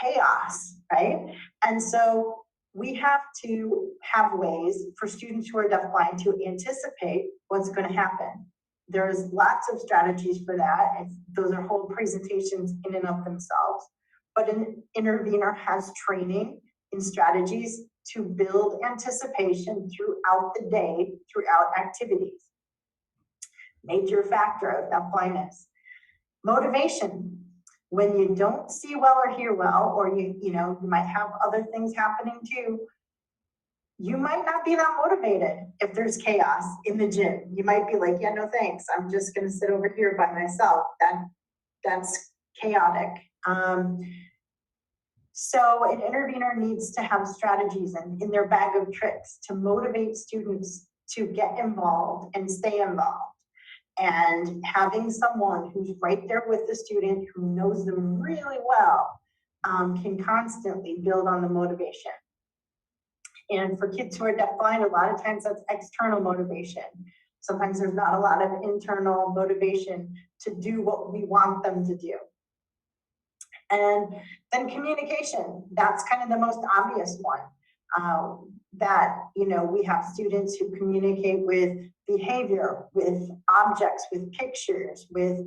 Chaos, right? And so we have to have ways for students who are deafblind to anticipate what's going to happen. There's lots of strategies for that, and those are whole presentations in and of themselves. But an intervener has training in strategies to build anticipation throughout the day, throughout activities. Major factor of deafblindness. Motivation. When you don't see well or hear well, or you might have other things happening too, you might not be that motivated if there's chaos in the gym. You might be like, yeah, no thanks, I'm just going to sit over here by myself. That's chaotic. So an intervener needs to have strategies in their bag of tricks to motivate students to get involved and stay involved. And having someone who's right there with the student, who knows them really well, can constantly build on the motivation. And for kids who are deafblind, a lot of times that's external motivation. Sometimes there's not a lot of internal motivation to do what we want them to do. And then communication, that's kind of the most obvious one. That we have students who communicate with behavior, with objects, with pictures, with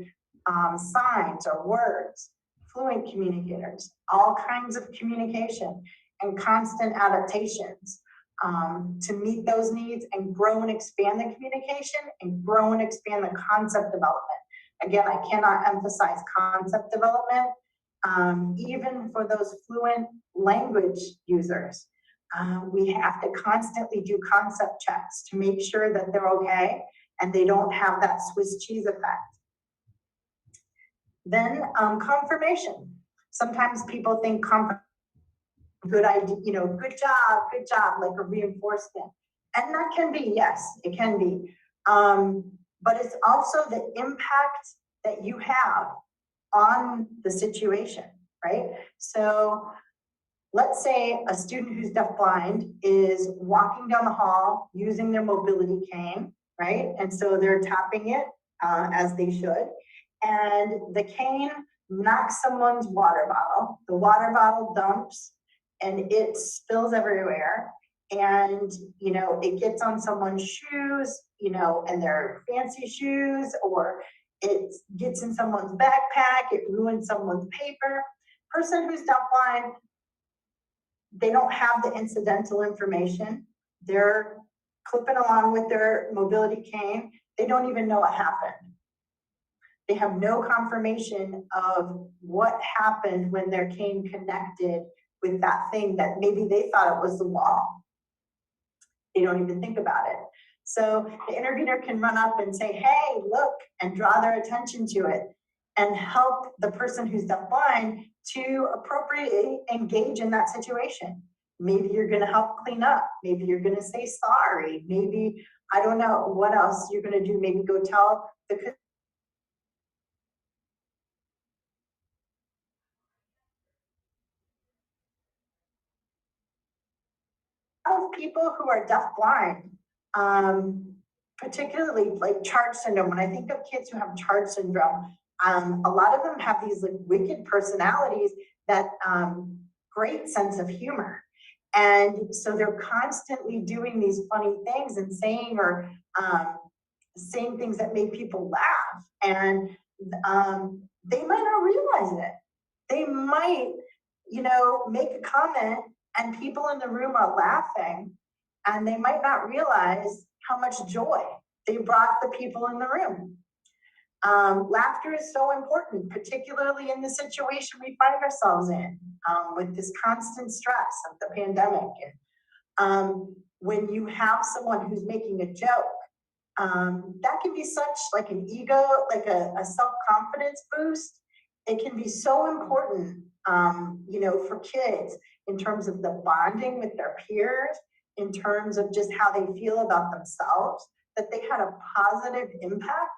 signs or words, fluent communicators, all kinds of communication and constant adaptations to meet those needs and grow and expand the communication and grow and expand the concept development. Again, I cannot emphasize concept development, even for those fluent language users. We have to constantly do concept checks to make sure that they're okay and they don't have that Swiss cheese effect. Then confirmation. Sometimes people think good idea, good job, like a reinforcement. And that can be, yes, it can be. But it's also the impact that you have on the situation, right? So let's say a student who's deafblind is walking down the hall using their mobility cane, right? And so they're tapping it as they should. And the cane knocks someone's water bottle. The water bottle dumps and it spills everywhere. And, it gets on someone's shoes, and their fancy shoes, or it gets in someone's backpack, it ruins someone's paper. Person who's deafblind, they don't have the incidental information. They're clipping along with their mobility cane. They don't even know what happened. They have no confirmation of what happened when their cane connected with that thing that maybe they thought it was the wall. They don't even think about it. So the intervener can run up and say, hey, look, and draw their attention to it. and help the person who's deafblind to appropriately engage in that situation. Maybe you're going to help clean up. Maybe you're going to say sorry. Maybe, I don't know what else you're going to do. Maybe go tell the of people who are deafblind, particularly like Charge syndrome. When I think of kids who have Charge syndrome, a lot of them have these like wicked personalities that great sense of humor. And so they're constantly doing these funny things and saying or saying things that make people laugh. And they might not realize it. They might, you know, make a comment and people in the room are laughing and they might not realize how much joy they brought the people in the room. Laughter is so important, particularly in the situation we find ourselves in with this constant stress of the pandemic. When you have someone who's making a joke, that can be such like an ego, like a self-confidence boost. It can be so important, you know, for kids in terms of the bonding with their peers, in terms of just how they feel about themselves, that they had a positive impact.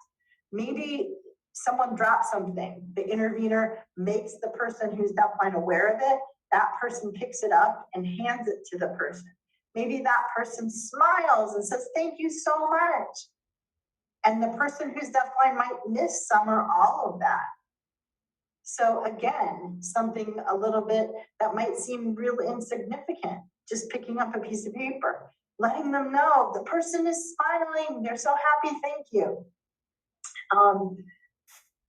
Maybe someone drops something, the intervener makes the person who's deafblind aware of it, that person picks it up and hands it to the person. Maybe that person smiles and says, thank you so much. And the person who's deafblind might miss some or all of that. So again, something a little bit that might seem real insignificant, just picking up a piece of paper, letting them know the person is smiling, they're so happy, thank you.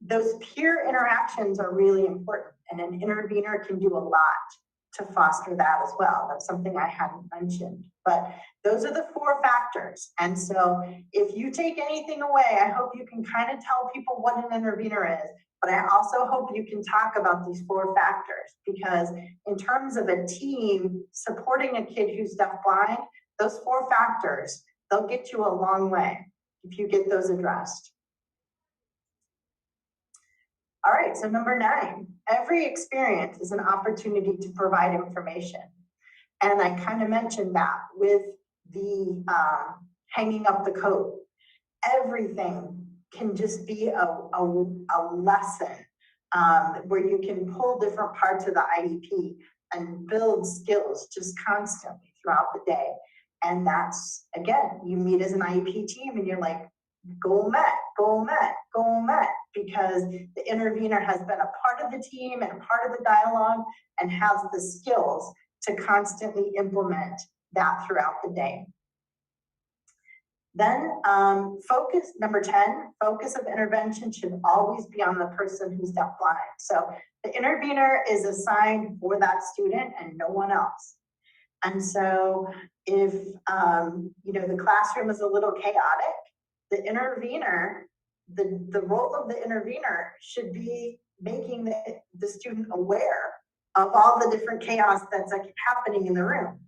Those peer interactions are really important, and an intervener can do a lot to foster that as well. That's something I hadn't mentioned, but those are the 4 factors. And so if you take anything away, I hope you can kind of tell people what an intervener is, but I also hope you can talk about these 4 factors, because in terms of a team supporting a kid who's deafblind, those 4 factors, they'll get you a long way if you get those addressed. All right, so number 9, every experience is an opportunity to provide information. And I kind of mentioned that with the hanging up the coat. Everything can just be a lesson where you can pull different parts of the IEP and build skills just constantly throughout the day. And that's, again, you meet as an IEP team and you're like, goal met, goal met, goal met, because the intervener has been a part of the team and a part of the dialogue and has the skills to constantly implement that throughout the day. Then focus, number 10, focus of intervention should always be on the person who's deafblind. So the intervener is assigned for that student and no one else. And so if you know, the classroom is a little chaotic, the intervener, the role of the intervener should be making the student aware of all the different chaos that's like happening in the room.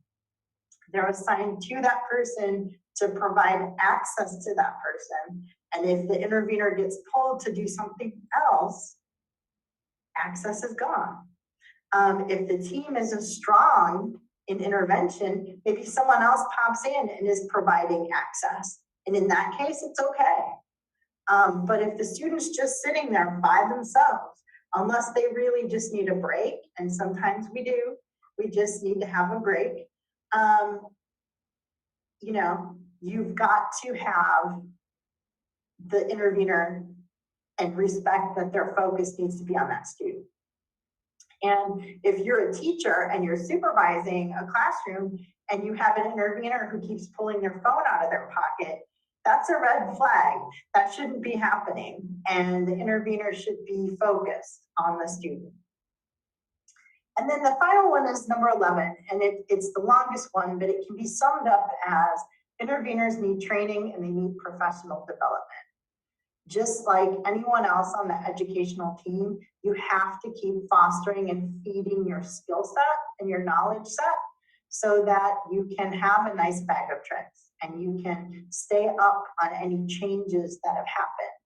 They're assigned to that person to provide access to that person. And if the intervener gets pulled to do something else, access is gone. If the team isn't strong in intervention, maybe someone else pops in and is providing access. And in that case, it's okay. But if the student's just sitting there by themselves, unless they really just need a break, and sometimes we do, we just need to have a break, you know, you've got to have the intervener and respect that their focus needs to be on that student. And if you're a teacher and you're supervising a classroom and you have an intervener who keeps pulling their phone out of their pocket, that's a red flag. That shouldn't be happening. And the intervener should be focused on the student. And then the final one is number 11, and it's the longest one, but it can be summed up as interveners need training and they need professional development. Just like anyone else on the educational team, you have to keep fostering and feeding your skill set and your knowledge set so that you can have a nice bag of tricks and you can stay up on any changes that have happened.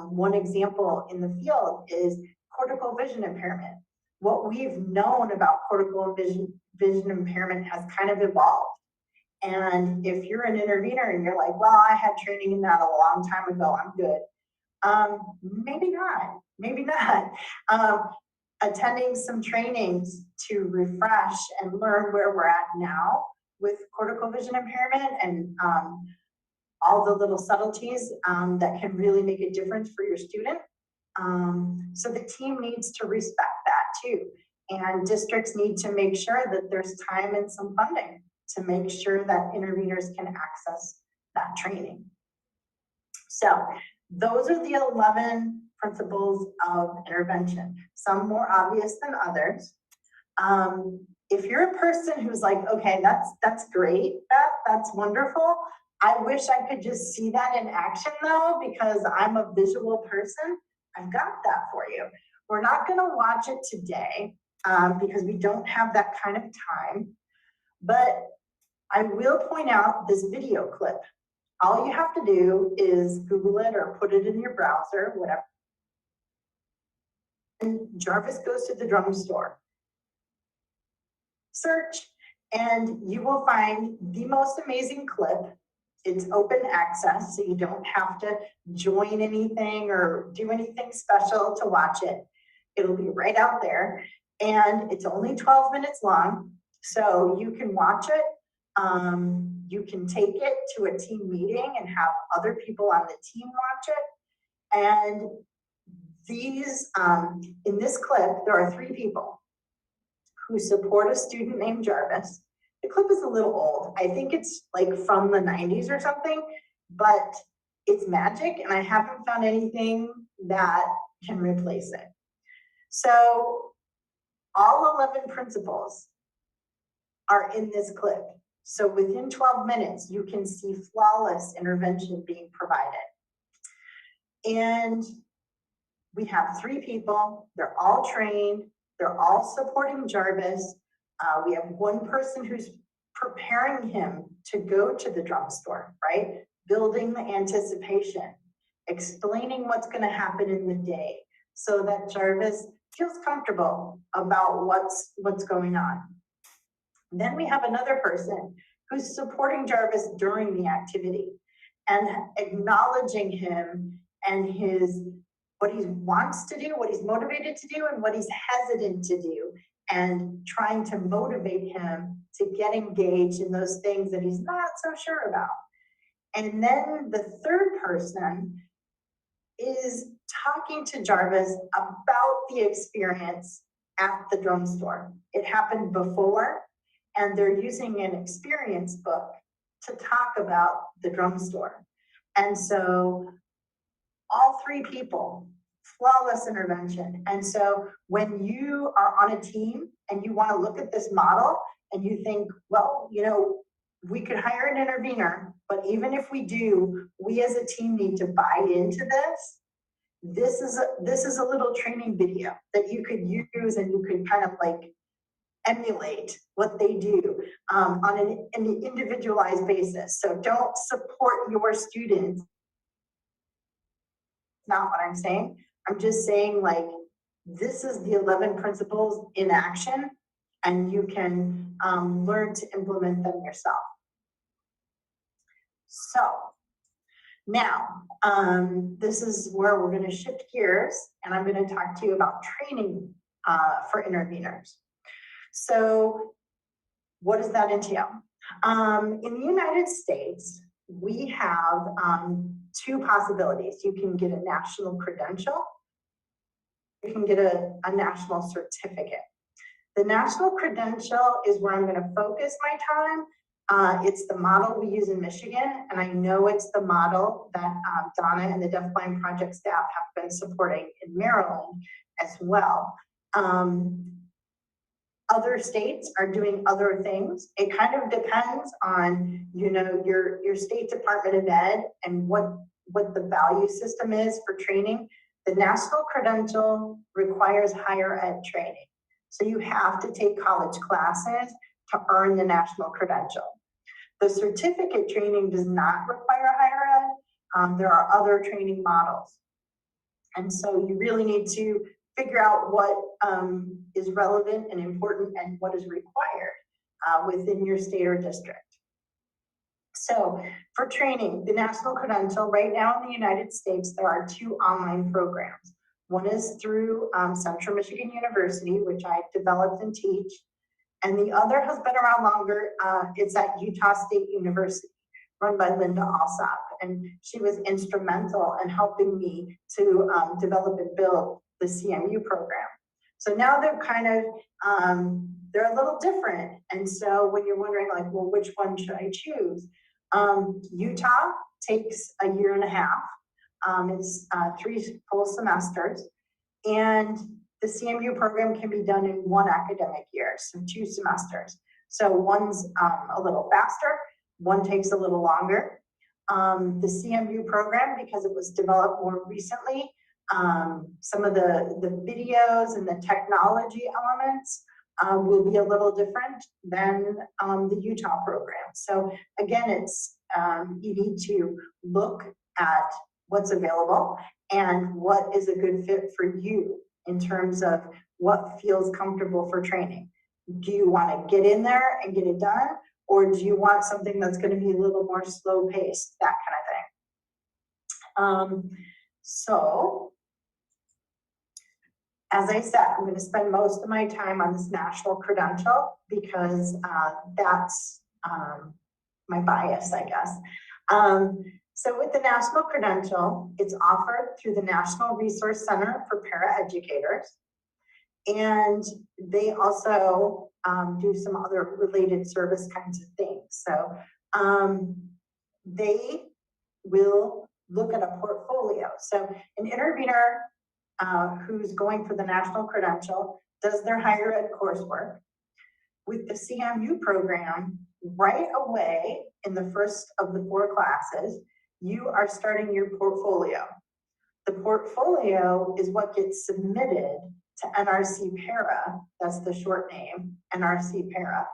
One example in the field is cortical vision impairment. What we've known about cortical vision impairment has kind of evolved. And if you're an intervener and you're like, well, I had training in that a long time ago, I'm good. Maybe not, maybe not. Attending some trainings to refresh and learn where we're at now with cortical vision impairment and all the little subtleties that can really make a difference for your student. So the team needs to respect that too. And districts need to make sure that there's time and some funding to make sure that interveners can access that training. So those are the 11 principles of intervention, some more obvious than others. If you're a person who's like, okay, that's great, Beth, that's wonderful. I wish I could just see that in action though, because I'm a visual person. I've got that for you. We're not gonna watch it today because we don't have that kind of time, but I will point out this video clip. All you have to do is Google it or put it in your browser, whatever. And Jarvis goes to the drum store. Search, and you will find the most amazing clip. It's open access, so you don't have to join anything or do anything special to watch it. It'll be right out there, and it's only 12 minutes long, so you can watch it. You can take it to a team meeting and have other people on the team watch it. And these, in this clip, there are 3 people who support a student named Jarvis. The clip is a little old. I think it's like from the 90s or something, but it's magic and I haven't found anything that can replace it. So all 11 principles are in this clip. So within 12 minutes, you can see flawless intervention being provided. And we have 3 people, they're all trained, they're all supporting Jarvis. We have 1 person who's preparing him to go to the drum store, right? Building the anticipation, explaining what's gonna happen in the day so that Jarvis feels comfortable about what's going on. Then we have another person who's supporting Jarvis during the activity and acknowledging him and what he wants to do, what he's motivated to do, and what he's hesitant to do, and trying to motivate him to get engaged in those things that he's not so sure about. And then the third person is talking to Jarvis about the experience at the drum store. It happened before, and they're using an experience book to talk about the drum store. And so all 3 people, flawless intervention. And so when you are on a team and you want to look at this model and you think, well, you know, we could hire an intervener, but even if we do, we as a team need to buy into this. This is a little training video that you could use and you could kind of like emulate what they do on an individualized basis. So don't support your students. Not what I'm saying. I'm just saying, like, this is the 11 principles in action, and you can learn to implement them yourself. So now, this is where we're going to shift gears, and I'm going to talk to you about training for interveners. So what does that entail? In the United States, we have 2 possibilities. You can get a national credential, you can get a national certificate. The national credential is where I'm going to focus my time. It's the model we use in Michigan, and I know it's the model that Donna and the Deafblind Project staff have been supporting in Maryland as well. Other states are doing other things. It kind of depends on, you know, your state Department of Ed and what the value system is for training. The national credential requires higher ed training. So you have to take college classes to earn the national credential. The certificate training does not require higher ed. There are other training models. And so you really need to figure out what is relevant and important and what is required within your state or district. So for training, the National Credential, right now in the United States, there are 2 online programs. One is through Central Michigan University, which I developed and teach, and the other has been around longer. It's at Utah State University, run by Linda Alsop, and she was instrumental in helping me to develop and build the CMU program. So now they're kind of, they're a little different. And so when you're wondering like, well, which one should I choose? Utah takes a year and a half. It's 3 full semesters, and the CMU program can be done in 1 academic year, so 2 semesters. So one's a little faster, one takes a little longer. The CMU program, because it was developed more recently, some of the videos and the technology elements will be a little different than the Utah program. So again, it's you need to look at what's available and what is a good fit for you in terms of what feels comfortable for training. Do you want to get in there and get it done? Or do you want something that's going to be a little more slow paced, that kind of thing? So as I said, I'm going to spend most of my time on this national credential because that's my bias, I guess. So with the national credential, it's offered through the National Resource Center for Paraeducators. And they also do some other related service kinds of things. So they will look at a portfolio. So an intervener who's going for the national credential does their higher ed coursework. With the CMU program, right away in the first of the 4 classes, you are starting your portfolio. The portfolio is what gets submitted to NRC Para, that's the short name, NRC Para,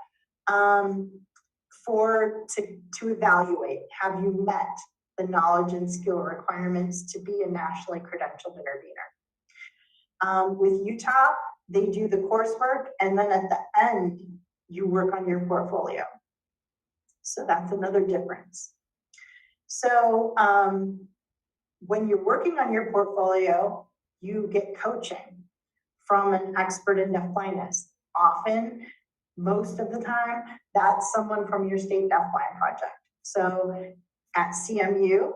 to evaluate, have you met the knowledge and skill requirements to be a nationally credentialed intervener. With Utah, they do the coursework, and then at the end, you work on your portfolio. So that's another difference. So when you're working on your portfolio, you get coaching from an expert in deafblindness. Often, most of the time, that's someone from your state deafblind project. So at CMU,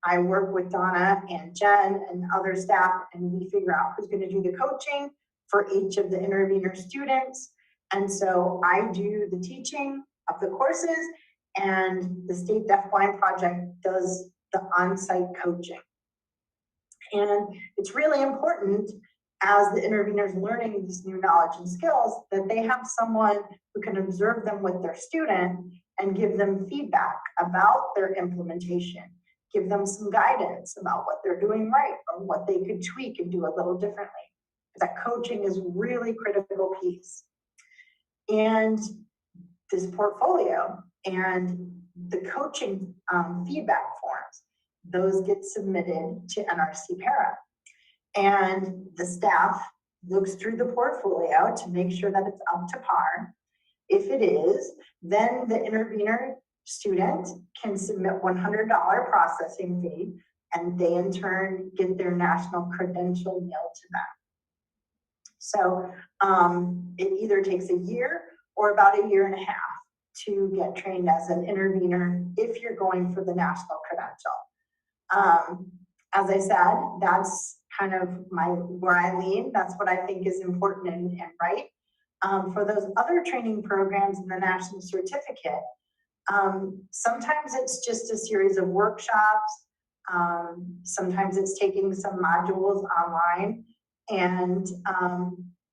I work with Donna and Jen and other staff, and we figure out who's going to do the coaching for each of the intervener students. And so I do the teaching of the courses, and the State Deafblind Project does the on-site coaching. And it's really important as the interveners learning these new knowledge and skills that they have someone who can observe them with their student and give them feedback about their implementation, give them some guidance about what they're doing right or what they could tweak and do a little differently. That coaching is really critical piece. And this portfolio and the coaching feedback forms, those get submitted to NRC Para. And the staff looks through the portfolio to make sure that it's up to par. If it is, then the intervener student can submit $100 processing fee, and they in turn get their national credential mailed to them. So it either takes a year or about a year and a half to get trained as an intervener if you're going for the national credential. As I said, that's kind of where I lean. That's what I think is important and right. For those other training programs in the national certificate, sometimes it's just a series of workshops. Sometimes it's taking some modules online, and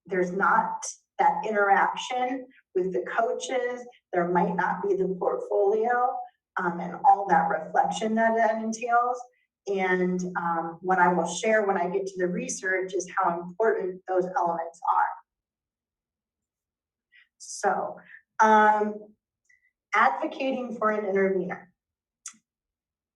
there's not that interaction with the coaches. There might not be the portfolio and all that reflection that entails. And what I will share when I get to the research is how important those elements are. So, advocating for an intervener.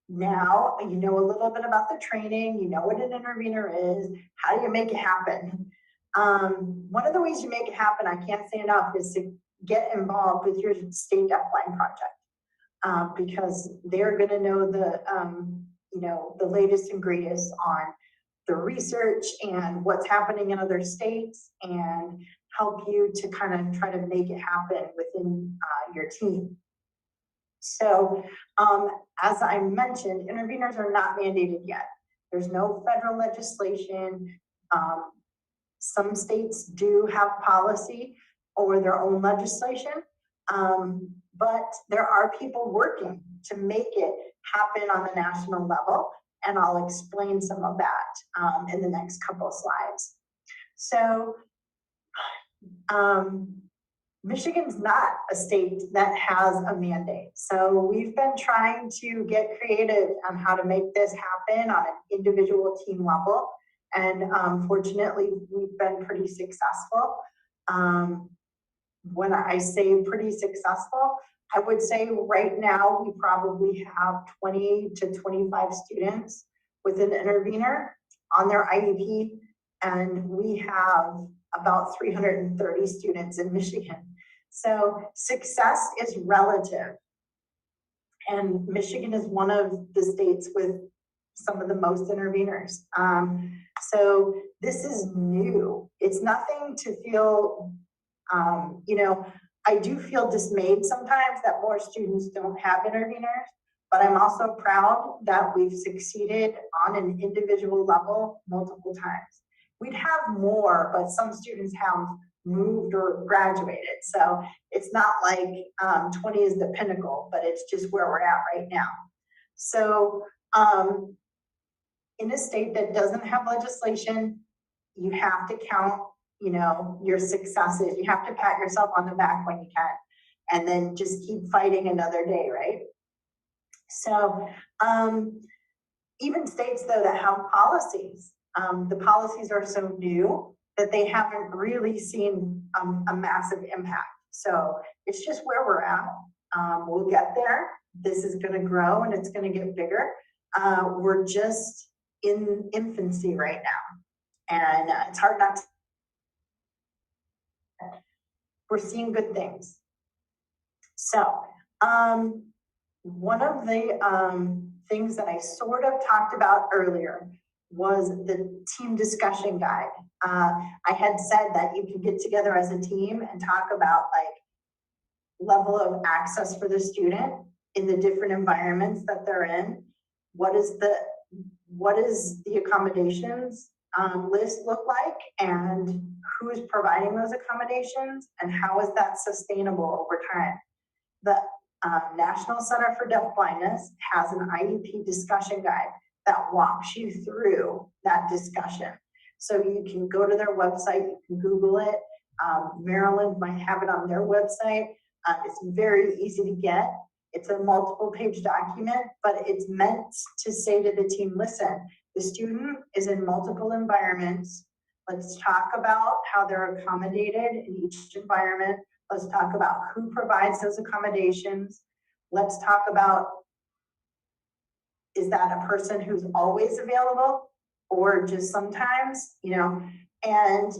Now you know a little bit about the training, you know what an intervener is, how do you make it happen? One of the ways you make it happen, I can't say enough, is to get involved with your state deafblind project, because they're going to know the latest and greatest on the research and what's happening in other states, and help you to kind of try to make it happen within your team. So as I mentioned, interveners are not mandated yet. There's no federal legislation. Some states do have policy or their own legislation, but there are people working to make it happen on the national level, and I'll explain some of that in the next couple of slides. So Michigan's not a state that has a mandate. So we've been trying to get creative on how to make this happen on an individual team level. And fortunately, we've been pretty successful. When I say pretty successful, I would say right now we probably have 20 to 25 students with an intervener on their IEP, and we have about 330 students in Michigan. So success is relative. And Michigan is one of the states with some of the most interveners. So this is new. It's nothing to feel, I do feel dismayed sometimes that more students don't have interveners, but I'm also proud that we've succeeded on an individual level multiple times. We'd have more, but some students have moved or graduated. So it's not like 20 is the pinnacle, but it's just where we're at right now. So in a state that doesn't have legislation, you have to count, your successes. You have to pat yourself on the back when you can, and then just keep fighting another day, right? So even states though that have policies, the policies are so new that they haven't really seen a massive impact. So it's just where we're at. We'll get there. This is going to grow and it's going to get bigger. We're just in infancy right now, and it's hard not to. We're seeing good things. So one of the things that I sort of talked about earlier was the team discussion guide. I had said that you can get together as a team and talk about level of access for the student in the different environments that they're in. What is the accommodations list look like, and who is providing those accommodations, and how is that sustainable over time? The National Center for Deafblindness has an IEP discussion guide that walks you through that discussion. So you can go to their website, you can Google it. Maryland might have it on their website. It's very easy to get. It's a multiple page document, but it's meant to say to the team, listen, the student is in multiple environments. Let's talk about how they're accommodated in each environment. Let's talk about who provides those accommodations. Let's talk about, is that a person who's always available or just sometimes, and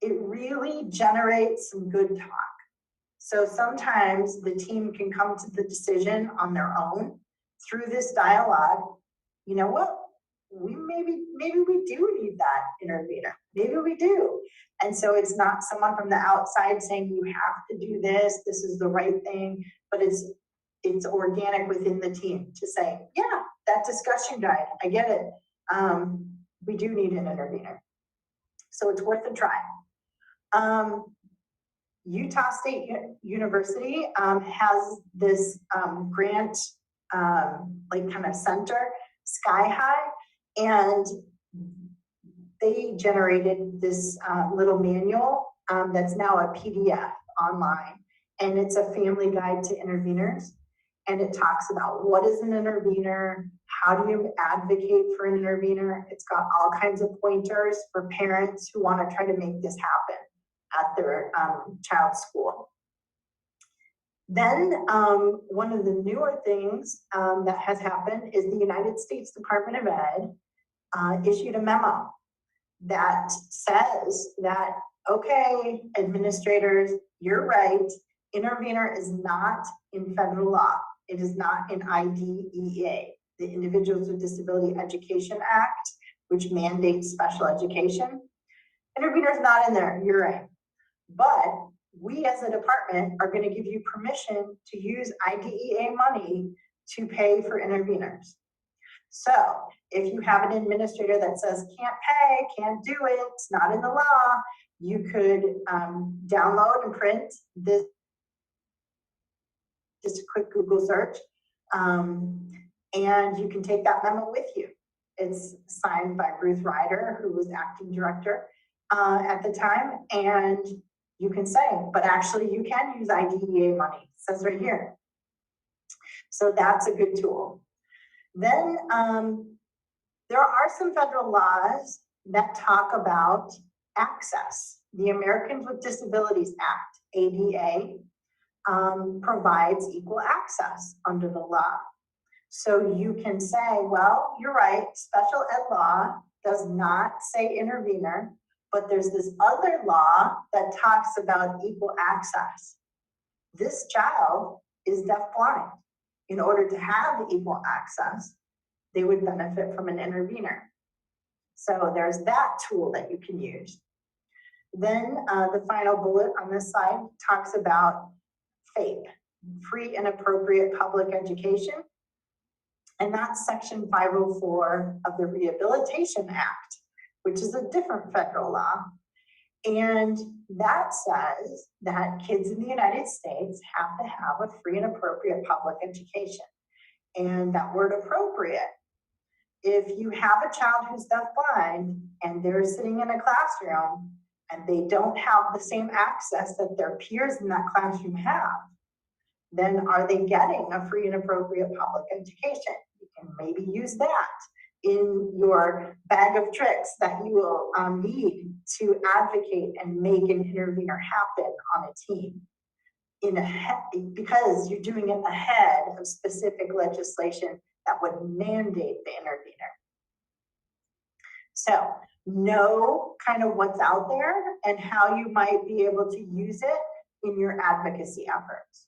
it really generates some good talk. So sometimes the team can come to the decision on their own through this dialogue. You know what? Maybe we do need that intervener. Maybe we do. And so it's not someone from the outside saying you have to do this, this is the right thing, but it's organic within the team to say, yeah, that discussion guide, I get it. We do need an intervener. So it's worth a try. Utah State University has this grant kind of center, Sky High, and they generated this little manual that's now a PDF online, and it's a family guide to interveners. And it talks about what is an intervener, how do you advocate for an intervener. It's got all kinds of pointers for parents who want to try to make this happen at their child's school. Then one of the newer things that has happened is the United States Department of Ed issued a memo that says that, okay, administrators, you're right, intervener is not in federal law. It is not in IDEA, the Individuals with Disability Education Act, which mandates special education. Intervener is not in there, you're right. But we as a department are going to give you permission to use IDEA money to pay for interveners. So if you have an administrator that says can't pay, can't do it, it's not in the law, you could download and print this, just a quick Google search, and you can take that memo with you. It's signed by Ruth Ryder, who was acting director at the time, and you can say, but actually you can use IDEA money, it says right here. So that's a good tool. Then there are some federal laws that talk about access. The Americans with Disabilities Act, ADA, provides equal access under the law. So you can say, well, you're right, special ed law does not say intervener, but there's this other law that talks about equal access. This child is deafblind. In order to have equal access, they would benefit from an intervener. So there's that tool that you can use. Then the final bullet on this slide talks about FAPE, free and appropriate public education. And that's section 504 of the Rehabilitation Act, which is a different federal law. And that says that kids in the United States have to have a free and appropriate public education. And that word appropriate, if you have a child who's deafblind and they're sitting in a classroom and they don't have the same access that their peers in that classroom have, then are they getting a free and appropriate public education? You can maybe use that in your bag of tricks that you will need to advocate and make an intervener happen on a team. Because you're doing it ahead of specific legislation that would mandate the intervener. So know kind of what's out there and how you might be able to use it in your advocacy efforts.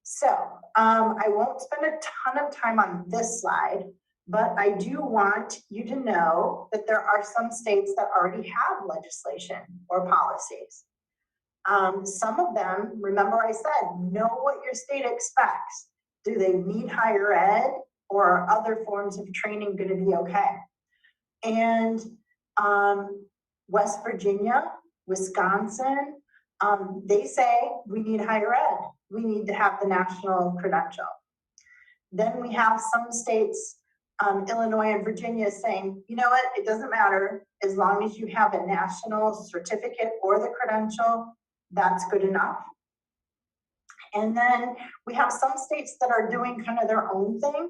So I won't spend a ton of time on this slide, but I do want you to know that there are some states that already have legislation or policies. Some of them, remember I said, know what your state expects. Do they need higher ed, or are other forms of training going to be okay? And West Virginia, Wisconsin, they say we need higher ed. We need to have the national credential. Then we have some states, Illinois and Virginia, saying, you know what, it doesn't matter, as long as you have a national certificate or the credential, that's good enough. And then we have some states that are doing kind of their own thing.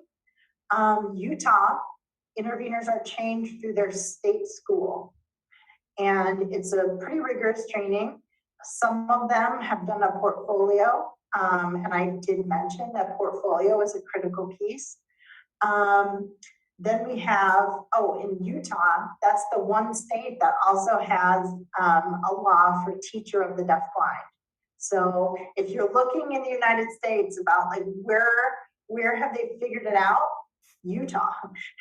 Utah, interveners are changed through their state school. And it's a pretty rigorous training. Some of them have done a portfolio. And I did mention that portfolio is a critical piece. Then we have, in Utah, that's the one state that also has a law for teacher of the deafblind. So if you're looking in the United States about like where have they figured it out, Utah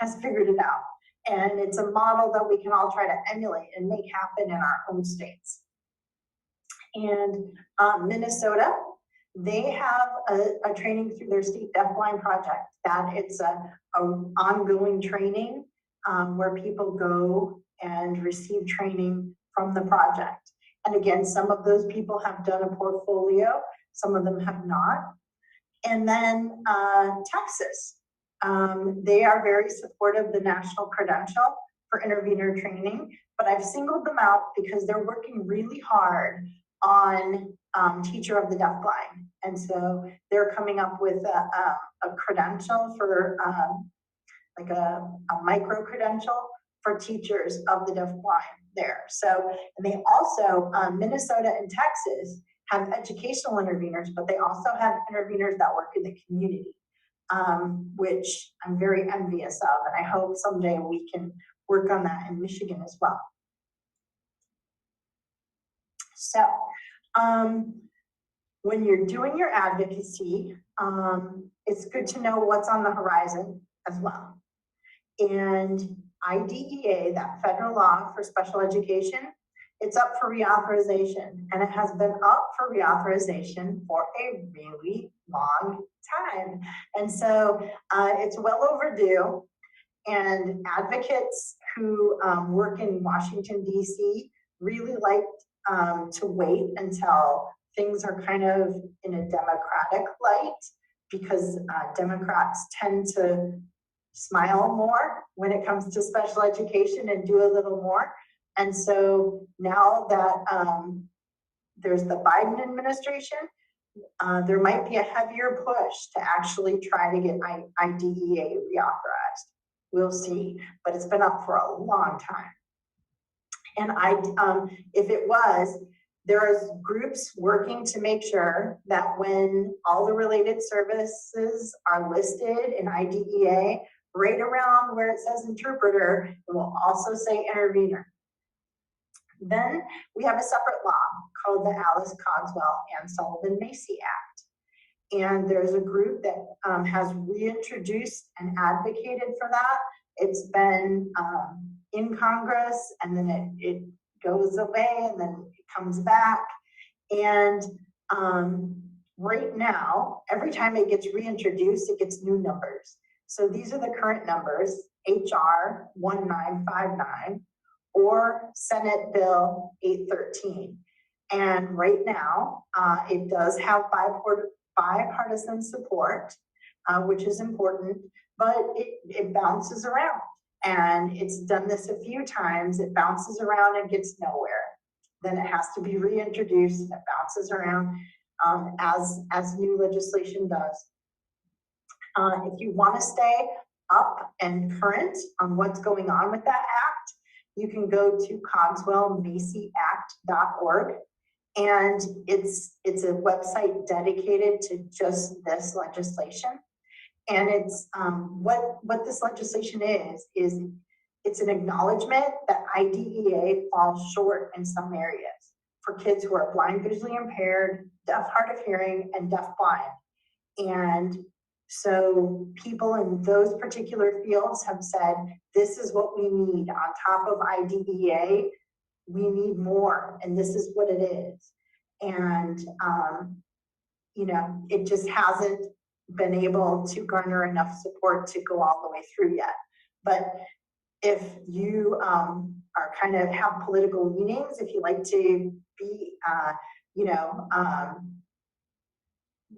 has figured it out. And it's a model that we can all try to emulate and make happen in our own states. And Minnesota, they have a training through their state deafblind project that it's a ongoing training where people go and receive training from the project. And again, some of those people have done a portfolio, some of them have not. And then Texas, they are very supportive of the national credential for intervener training, but I've singled them out because they're working really hard on teacher of the deafblind. And so they're coming up with a credential for like a micro credential for teachers of the deafblind there. So, and they also, Minnesota and Texas have educational interveners, but they also have interveners that work in the community, which I'm very envious of, and I hope someday we can work on that in Michigan as well. So, when you're doing your advocacy, it's good to know what's on the horizon as well. And IDEA, that federal law for special education, it's up for reauthorization, and it has been up for reauthorization for a really long time. And so it's well overdue, and advocates who work in Washington, D.C. really like to wait until things are kind of in a democratic light, because Democrats tend to smile more when it comes to special education and do a little more. And so now that there's the Biden administration, there might be a heavier push to actually try to get IDEA reauthorized. We'll see, but it's been up for a long time. And if it was, there's groups working to make sure that when all the related services are listed in IDEA, right around where it says interpreter, it will also say intervener. Then we have a separate law called the Alice Cogswell and Sullivan Macy Act. And there's a group that has reintroduced and advocated for that. It's been in Congress, and then it goes away, and then it comes back. And right now, every time it gets reintroduced, it gets new numbers. So these are the current numbers: HR 1959 or Senate Bill 813. And right now, it does have bipartisan support, which is important, but it bounces around. And it's done this a few times. It bounces around and gets nowhere. Then it has to be reintroduced, and it bounces around as new legislation does. If you want to stay up and current on what's going on with that act, you can go to cogswellmacyact.org, and it's a website dedicated to just this legislation. And it's what this legislation is it's an acknowledgement that IDEA falls short in some areas for kids who are blind, visually impaired, deaf, hard of hearing, and deaf blind. And so people in those particular fields have said, this is what we need on top of IDEA. We need more, and this is what it is. And you know, it just hasn't been able to garner enough support to go all the way through yet. But if you are kind of have political leanings, if you like to be,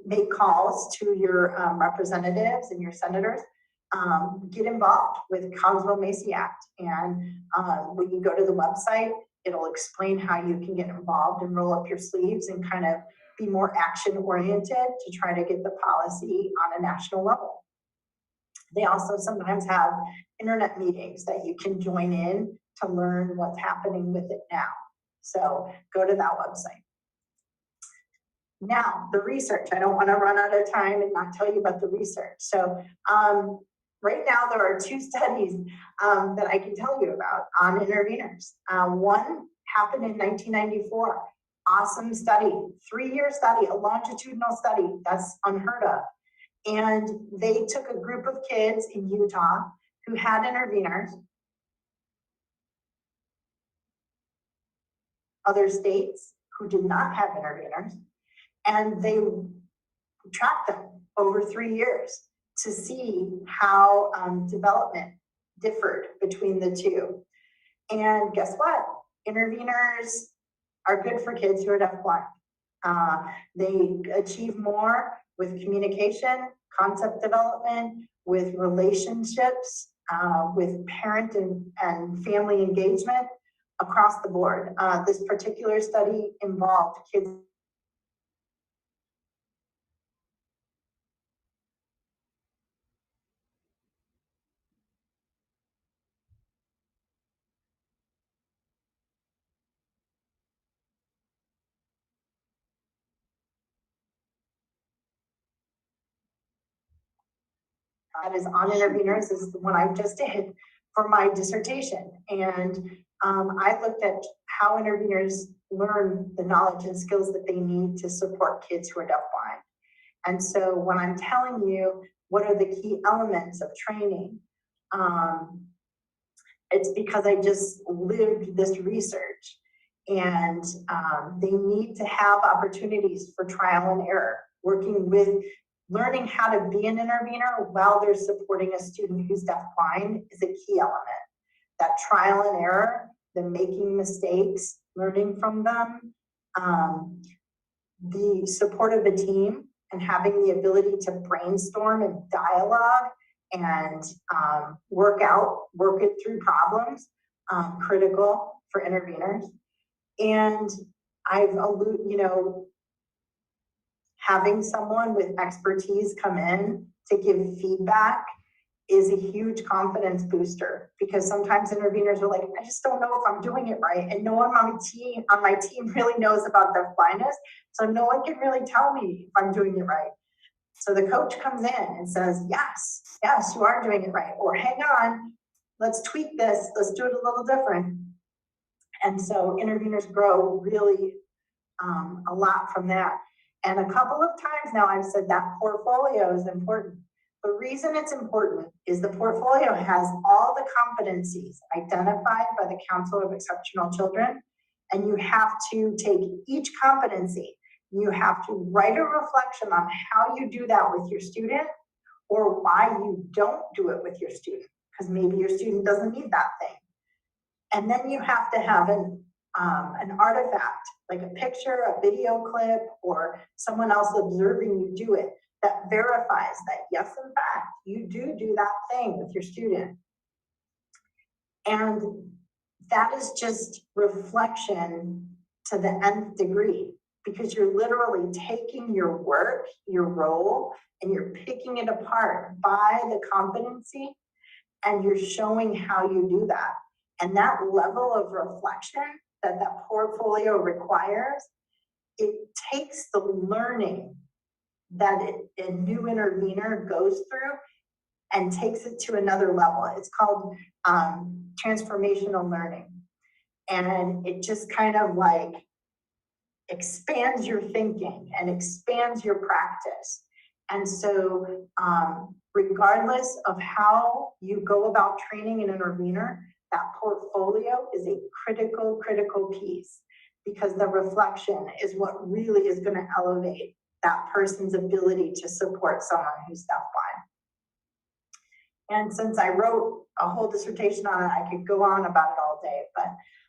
make calls to your representatives and your senators, get involved with Cogswell Macy Act. And when you go to the website, it'll explain how you can get involved and roll up your sleeves and kind of be more action oriented to try to get the policy on a national level. They also sometimes have internet meetings that you can join in to learn what's happening with it now. So go to that website. Now, the research. I don't want to run out of time and not tell you about the research. So right now there are two studies that I can tell you about on interveners. One happened in 1994. Awesome study, 3-year study, a longitudinal study. That's unheard of. And they took a group of kids in Utah who had interveners, other states who did not have interveners, and they tracked them over 3 years to see how development differed between the two. And guess what? Interveners are good for kids who are deafblind. They achieve more with communication, concept development, with relationships, with parent and family engagement across the board. This particular study involved kids that is on interveners is the one I just did for my dissertation. And I looked at how interveners learn the knowledge and skills that they need to support kids who are deafblind. And so when I'm telling you what are the key elements of training, it's because I just lived this research. And they need to have opportunities for trial and error, working with learning how to be an intervener while they're supporting a student who's deafblind is a key element. That trial and error, the making mistakes, learning from them, the support of a team and having the ability to brainstorm and dialogue and work it through problems, critical for interveners. And having someone with expertise come in to give feedback is a huge confidence booster, because sometimes interveners are like, I just don't know if I'm doing it right. And no one on my team really knows about deafblindness. So no one can really tell me if I'm doing it right. So the coach comes in and says, yes, you are doing it right. Or hang on, let's tweak this. Let's do it a little different. And so interveners grow really a lot from that. And a couple of times now I've said that portfolio is important. The reason it's important is the portfolio has all the competencies identified by the Council of Exceptional Children, and you have to take each competency, you have to write a reflection on how you do that with your student or why you don't do it with your student, because maybe your student doesn't need that thing. And then you have to have an artifact, like a picture, a video clip, or someone else observing you do it that verifies that, yes, in fact, you do that thing with your student. And that is just reflection to the nth degree, because you're literally taking your work, your role, and you're picking it apart by the competency, and you're showing how you do that. And that level of reflection that portfolio requires, it takes the learning that a new intervener goes through and takes it to another level. It's called transformational learning. And it just kind of like expands your thinking and expands your practice. And so regardless of how you go about training an intervener, that portfolio is a critical piece, because the reflection is what really is going to elevate that person's ability to support someone who's deafblind. And since I wrote a whole dissertation on it, I could go on about it all day, but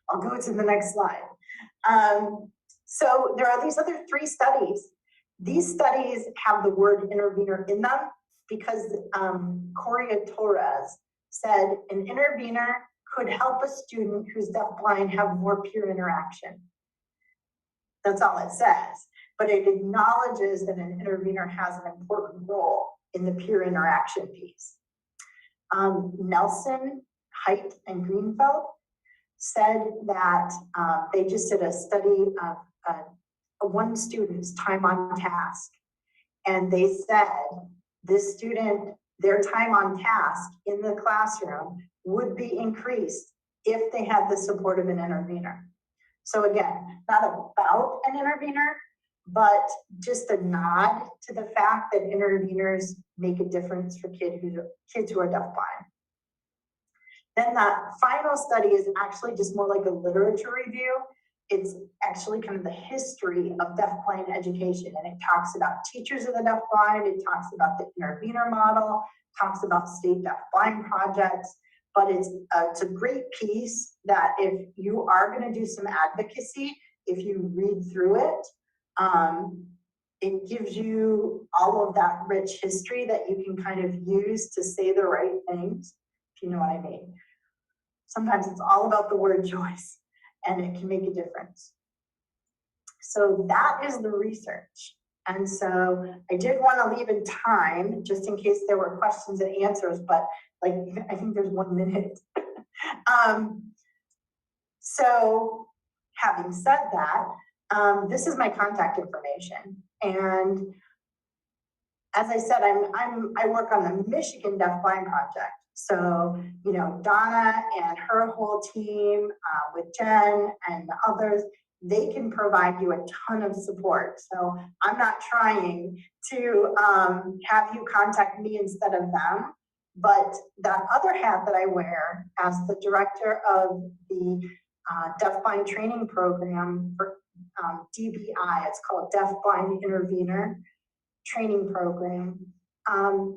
I'll go to the next slide. So there are these other 3 studies. These studies have the word intervener in them because Coria Torres said an intervener could help a student who's deafblind have more peer interaction. That's all it says, but it acknowledges that an intervener has an important role in the peer interaction piece. Nelson, Height, and Greenfeld said that they just did a study of one student's time on task. And they said this student, their time on task in the classroom would be increased if they had the support of an intervener. So again, not about an intervener, but just a nod to the fact that interveners make a difference for kids who are deafblind. Then that final study is actually just more like a literature review. It's actually kind of the history of deafblind education, and it talks about teachers of the deafblind, it talks about the intervener model, talks about state deafblind projects, but it's a great piece that if you are going to do some advocacy, if you read through it, it gives you all of that rich history that you can kind of use to say the right things, if you know what I mean. Sometimes it's all about the word choice, and it can make a difference. So that is the research. And so I did want to leave in time just in case there were questions and answers, but like I think there's 1 minute. So having said that, this is my contact information, and as I said, I work on the Michigan Deafblind Project. So, you know, Donna and her whole team with Jen and the others, they can provide you a ton of support. So I'm not trying to have you contact me instead of them. But that other hat that I wear as the director of the Deafblind Training Program for DBI, it's called Deafblind Intervener Training Program.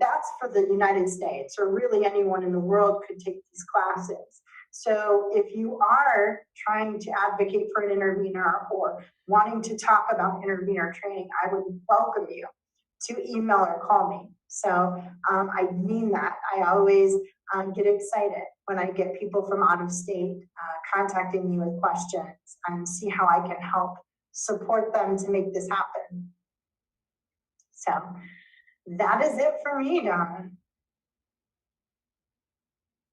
That's for the United States, or really anyone in the world could take these classes. So if you are trying to advocate for an intervener or wanting to talk about intervener training, I would welcome you to email or call me. So I mean that. I always get excited when I get people from out of state contacting me with questions and see how I can help support them to make this happen. So that is it for me, Donna.